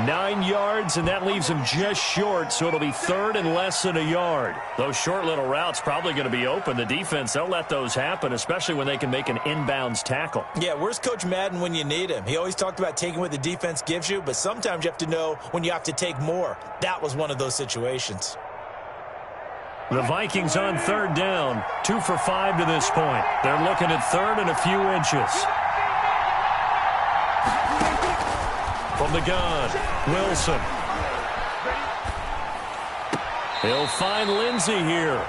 9 yards, and that leaves him just short, so it'll be 3rd and less than a yard. Those short little routes probably going to be open. The defense, they'll let those happen, especially when they can make an inbounds tackle. Yeah, where's Coach Madden when you need him? He always talked about taking what the defense gives you, but sometimes you have to know when you have to take more. That was one of those situations. The Vikings on 3rd down, 2 for 5 to this point. They're looking at 3rd and a few inches. From the gun, Wilson. He'll find Lindsey here.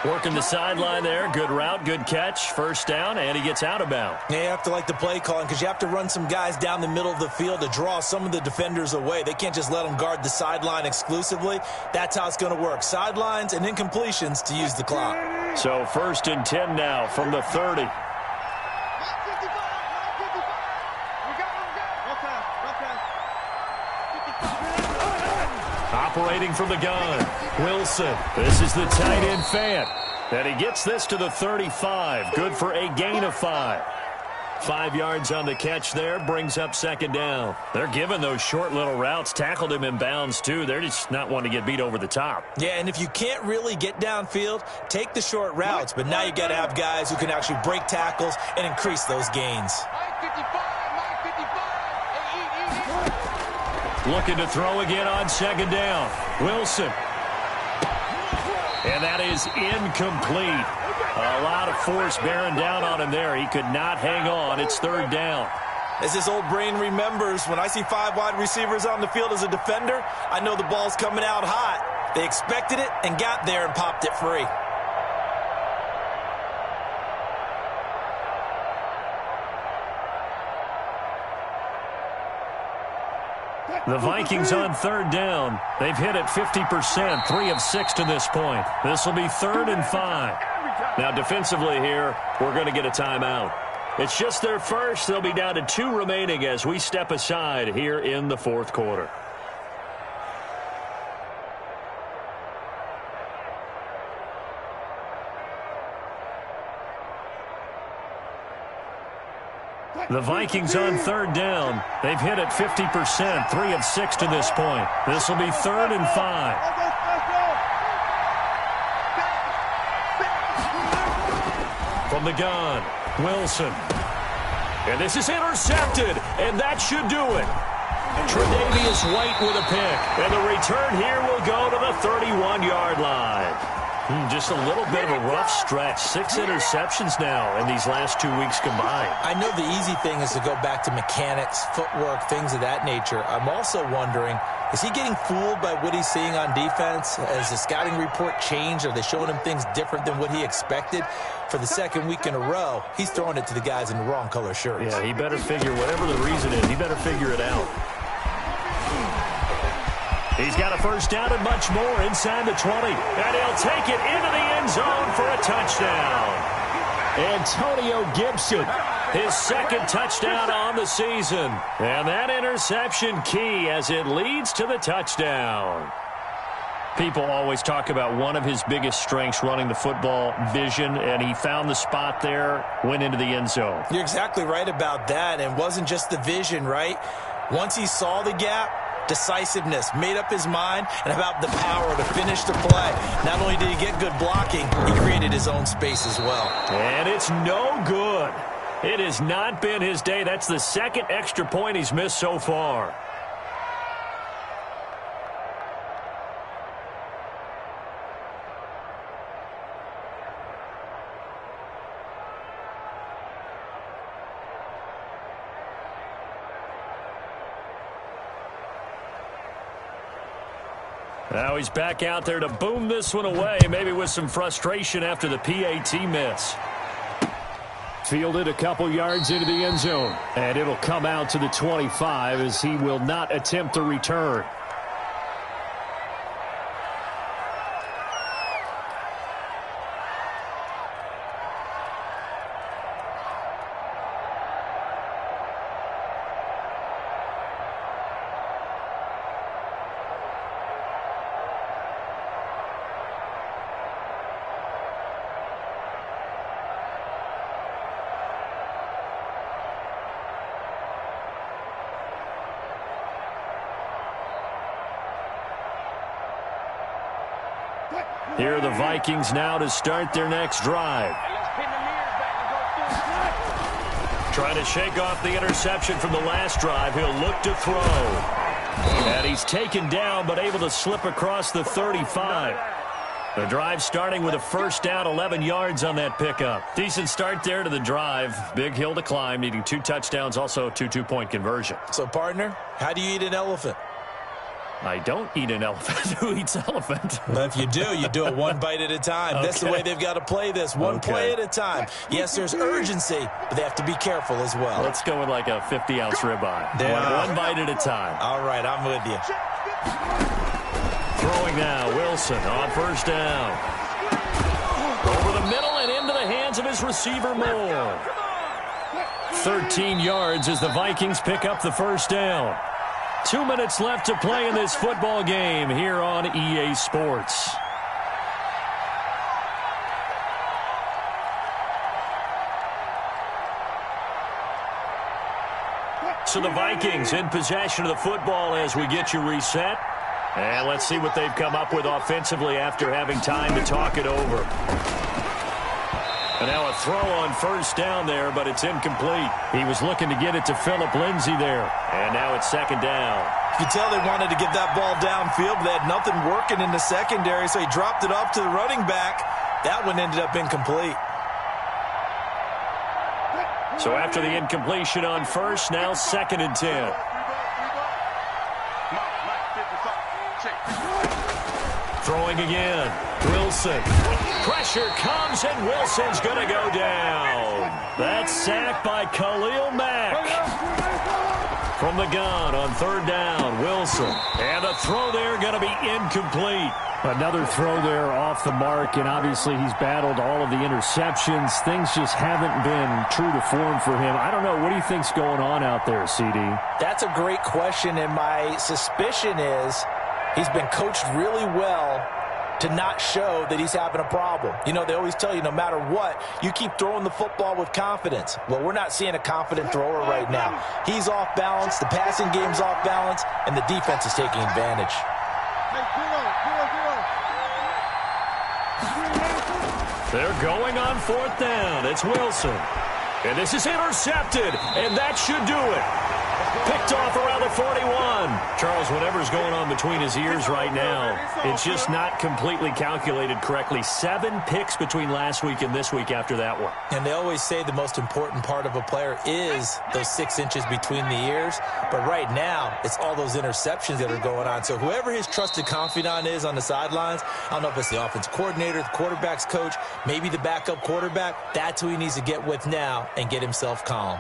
Working the sideline there. Good route, good catch. 1st down, and he gets out of bounds. Yeah, you have to like the play calling because you have to run some guys down the middle of the field to draw some of the defenders away. They can't just let them guard the sideline exclusively. That's how it's going to work. Sidelines and incompletions to use the clock. So 1st and 10 now from the 30. Operating from the gun, Wilson. This is the tight end Fant. And he gets this to the 35. Good for a gain of 5. 5 yards on the catch there, brings up 2nd down. They're giving those short little routes, tackled him in bounds too. They're just not wanting to get beat over the top. Yeah, and if you can't really get downfield, take the short routes. But now you got to have guys who can actually break tackles and increase those gains. Looking to throw again on 2nd down. Wilson. And that is incomplete. A lot of force bearing down on him there. He could not hang on. It's 3rd down. As his old brain remembers, when I see 5 wide receivers on the field as a defender, I know the ball's coming out hot. They expected it and got there and popped it free. The Vikings on 3rd down. They've hit it 50%, 3 of 6 to this point. This will be 3rd and 5. Now defensively here, we're going to get a timeout. It's just their first. They'll be down to 2 remaining as we step aside here in the 4th quarter. The Vikings on 3rd down. They've hit it 50%, 3 of 6 to this point. This will be 3rd and 5. From the gun, Wilson. And this is intercepted, and that should do it. Tre'Davious White with a pick. And the return here will go to the 31-yard line. Just a little bit of a rough stretch. 6 interceptions now in these last 2 weeks combined. I know the easy thing is to go back to mechanics, footwork, things of that nature. I'm also wondering, is he getting fooled by what he's seeing on defense? Has the scouting report changed? Are they showing him things different than what he expected? For the 2nd week in a row, he's throwing it to the guys in the wrong color shirts. Yeah, he better figure, whatever the reason is, he better figure it out. He's got a 1st down and much more inside the 20. And he'll take it into the end zone for a touchdown. Antonio Gibson, his 2nd touchdown on the season. And that interception key as it leads to the touchdown. People always talk about one of his biggest strengths, running the football, vision, and he found the spot there, went into the end zone. You're exactly right about that. And it wasn't just the vision, right? Once he saw the gap, decisiveness, made up his mind, and about the power to finish the play. Not only did he get good blocking, he created his own space as well. And it's no good. It has not been his day. That's the 2nd extra point he's missed so far. Now he's back out there to boom this one away, maybe with some frustration after the PAT miss. Fielded a couple yards into the end zone, and it'll come out to the 25 as he will not attempt to return. Here are the Vikings now to start their next drive. Trying to shake off the interception from the last drive. He'll look to throw. And he's taken down but able to slip across the 35. The drive starting with a first down, 11 yards on that pickup. Decent start there to the drive. Big hill to climb, needing 2 touchdowns, also a 2-2-point conversion. So, partner, how do you eat an elephant? I don't eat an elephant. Who eats elephant? But if you do it one bite at a time. Okay. That's the way they've got to play this, one play at a time. Yes, there's urgency, but they have to be careful as well. Let's go with like a 50-ounce ribeye. One bite at a time. All right, I'm with you. Throwing now, Wilson on first down. Over the middle and into the hands of his receiver, Moore. 13 yards as the Vikings pick up the first down. 2 minutes left to play in this football game here on EA Sports. So the Vikings in possession of the football as we get you reset. And let's see what they've come up with offensively after having time to talk it over. And now a throw on first down there, but it's incomplete. He was looking to get it to Phillip Lindsay there. And now it's second down. You can tell they wanted to get that ball downfield, but they had nothing working in the secondary, so he dropped it off to the running back. That one ended up incomplete. So after the incompletion on first, now second and 10. Throwing again. Wilson. Pressure comes, and Wilson's going to go down. That's sacked by Khalil Mack. From the gun on third down, Wilson. And the throw there going to be incomplete. Another throw there off the mark, and obviously he's battled all of the interceptions. Things just haven't been true to form for him. I don't know. What do you think's going on out there, CD? That's a great question, and my suspicion is he's been coached really well to not show that he's having a problem. You know, they always tell you no matter what, you keep throwing the football with confidence. Well, we're not seeing a confident thrower right now. He's off balance, the passing game's off balance, and the defense is taking advantage. They're going on fourth down. It's Wilson. And this is intercepted, and that should do it. Picked off around the 41. Charles, whatever's going on between his ears right now, it's just not completely calculated correctly. 7 picks between last week and this week after that one. And they always say the most important part of a player is those 6 inches between the ears. But right now, it's all those interceptions that are going on. So whoever his trusted confidant is on the sidelines, I don't know if it's the offense coordinator, the quarterback's coach, maybe the backup quarterback, that's who he needs to get with now and get himself calm.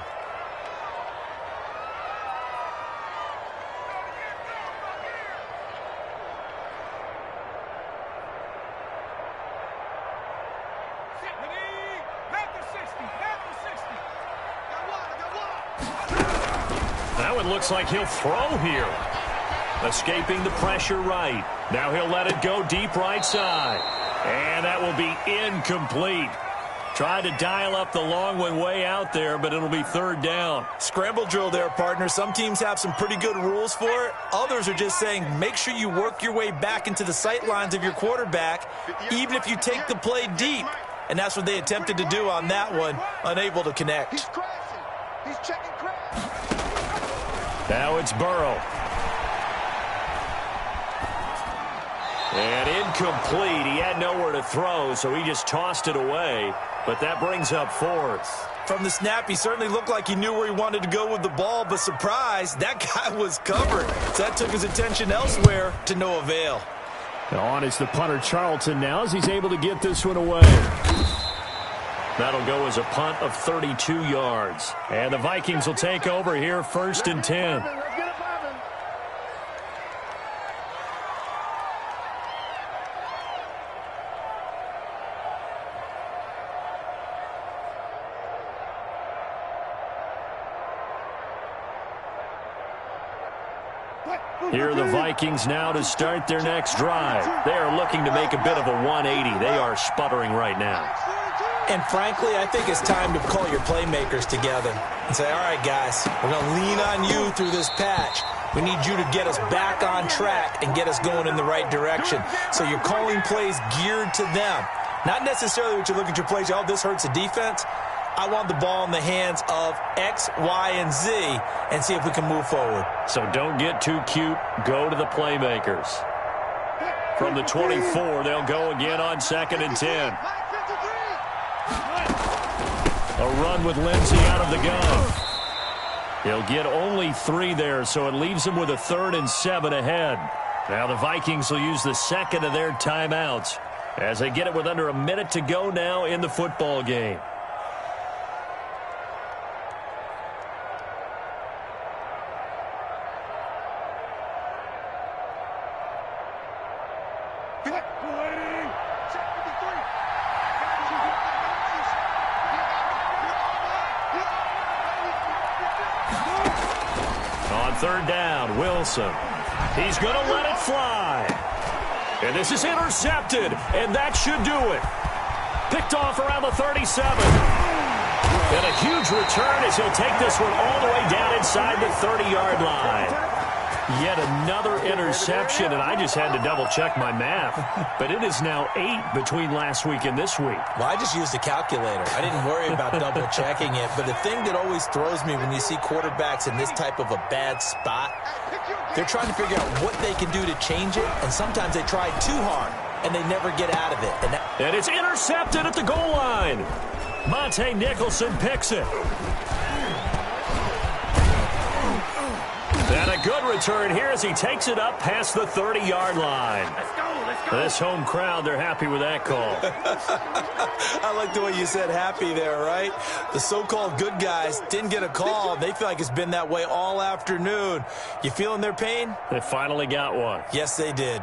That one looks like he'll throw here. Escaping the pressure right. Now he'll let it go deep right side. And that will be incomplete. Tried to dial up the long one way out there, but it'll be third down. Scramble drill there, partner. Some teams have some pretty good rules for it. Others are just saying make sure you work your way back into the sight lines of your quarterback, even if you take the play deep. And that's what they attempted to do on that one, unable to connect. He's crashing. He's checking crash. Now it's Burrow. And incomplete. He had nowhere to throw, so he just tossed it away. But that brings up fourth. From the snap, he certainly looked like he knew where he wanted to go with the ball, but surprise, that guy was covered. So that took his attention elsewhere to no avail. On is the punter Charlton now as he's able to get this one away. That'll go as a punt of 32 yards. And the Vikings will take over here, 1st and 10. Here are the Vikings now to start their next drive. They are looking to make a bit of a 180. They are sputtering right now. And frankly, I think it's time to call your playmakers together and say, all right, guys, we're going to lean on you through this patch. We need you to get us back on track and get us going in the right direction. So you're calling plays geared to them. Not necessarily what you look at your plays, oh, this hurts the defense. I want the ball in the hands of X, Y, and Z and see if we can move forward. So don't get too cute. Go to the playmakers. From the 24, they'll go again on 2nd and 10. A run with Lindsey out of the gun. He'll get only 3 there, so it leaves him with a 3rd and 7 ahead. Now the Vikings will use the second of their timeouts as they get it with under a minute to go now in the football game. On 3rd down, Wilson. He's going to let it fly. And this is intercepted, and that should do it. Picked off around the 37. And a huge return as he'll take this one all the way down inside the 30-yard line. Yet another interception, and I just had to double-check my math. But it is now 8 between last week and this week. Well, I just used a calculator. I didn't worry about double-checking it. But the thing that always throws me when you see quarterbacks in this type of a bad spot, they're trying to figure out what they can do to change it, and sometimes they try too hard, and they never get out of it. And it's intercepted at the goal line. Monte Nicholson picks it. And a good return here as he takes it up past the 30-yard line. Let's go. This home crowd, they're happy with that call. I like the way you said happy there, right? The so-called good guys didn't get a call. They feel like it's been that way all afternoon. You feeling their pain? They finally got one. Yes, they did.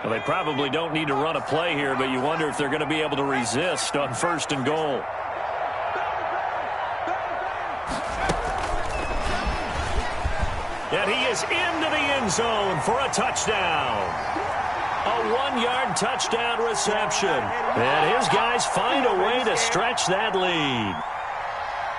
Well, they probably don't need to run a play here, but you wonder if they're going to be able to resist on 1st and goal. And he is into the end zone for a touchdown. A 1-yard touchdown reception. And his guys find a way to stretch that lead.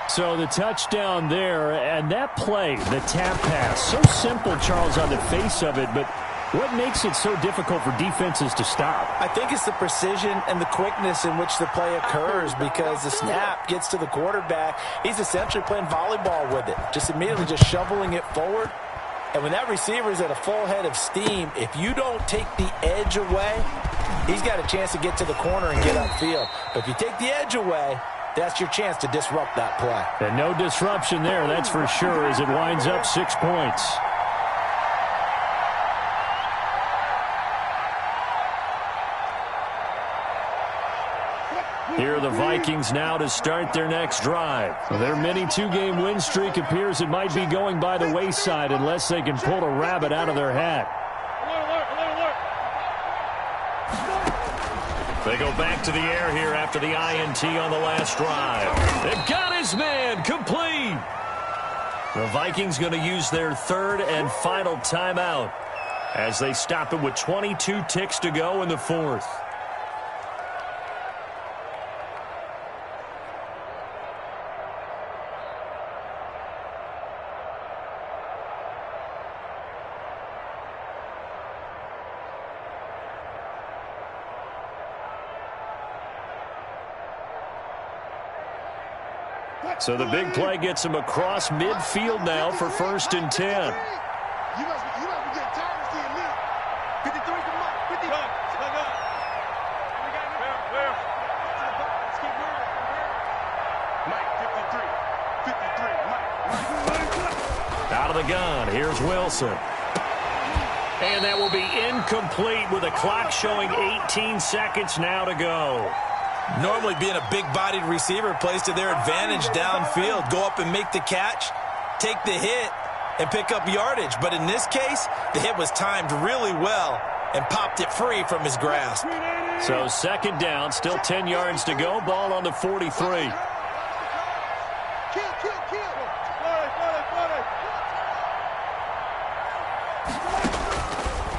So the touchdown there, and that play, the tap pass, so simple, Charles, on the face of it, but what makes it so difficult for defenses to stop? I think it's the precision and the quickness in which the play occurs, because the snap gets to the quarterback. He's essentially playing volleyball with it, just immediately just shoveling it forward. And when that receiver is at a full head of steam, if you don't take the edge away, he's got a chance to get to the corner and get upfield. But if you take the edge away, that's your chance to disrupt that play. And no disruption there, that's for sure, as it winds up 6 points. Here are the Vikings now to start their next drive. Their mini 2-game win streak appears it might be going by the wayside unless they can pull a rabbit out of their hat. They go back to the air here after the INT on the last drive. They've got his man complete. The Vikings going to use their 3rd and final timeout as they stop it with 22 ticks to go in the 4th. So the big play gets him across midfield now for 1st and 10. You must be getting tired of seeing me. 53, come on. 50. Let's keep moving. Mike, 53. 53, Mike. Out Out of the gun, here's Wilson. And that will be incomplete with the clock showing 18 seconds now to go. Normally being a big-bodied receiver plays to their advantage downfield. Go up and make the catch, take the hit, and pick up yardage. But in this case, the hit was timed really well and popped it free from his grasp. So second down, still 10 yards to go. Ball on the 43.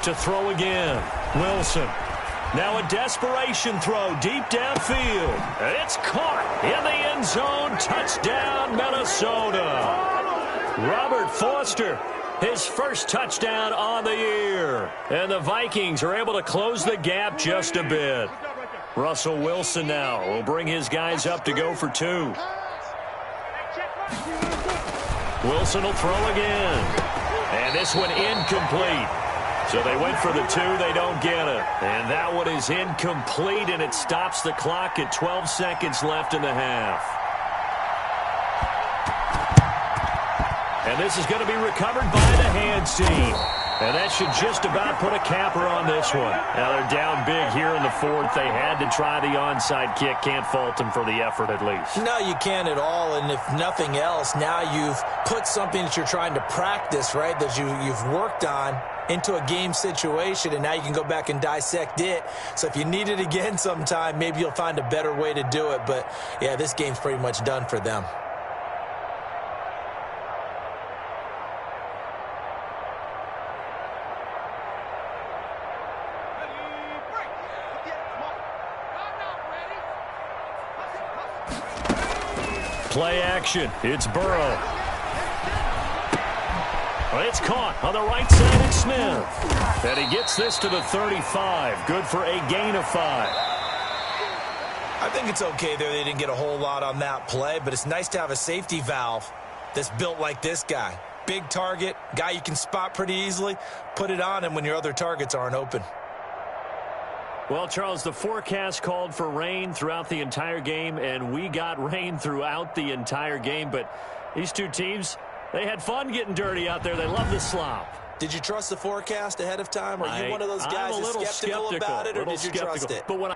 To throw again, Wilson. Now a desperation throw deep downfield. And it's caught in the end zone. Touchdown, Minnesota. Robert Foster, his first touchdown on the year. And the Vikings are able to close the gap just a bit. Russell Wilson now will bring his guys up to go for 2. Wilson will throw again. And this one incomplete. So they went for the 2, they don't get it. And that one is incomplete, and it stops the clock at 12 seconds left in the half. And this is going to be recovered by the hands team. And that should just about put a capper on this one. Now they're down big here in the 4th. They had to try the onside kick. Can't fault them for the effort at least. No, you can't at all. And if nothing else, now you've put something that you're trying to practice, right, that you've worked on into a game situation, and now you can go back and dissect it. So if you need it again sometime, maybe you'll find a better way to do it. But, yeah, this game's pretty much done for them. Play action. It's Burrow. It's caught on the right side. It's Smith. And he gets this to the 35. Good for a gain of 5. I think it's okay there. They didn't get a whole lot on that play, but it's nice to have a safety valve that's built like this guy. Big target, guy you can spot pretty easily. Put it on him when your other targets aren't open. Well, Charles, the forecast called for rain throughout the entire game, and we got rain throughout the entire game. But these two teams, they had fun getting dirty out there. They love the slop. Did you trust the forecast ahead of time? Are you one of those guys that's skeptical about it, or did you trust it? But when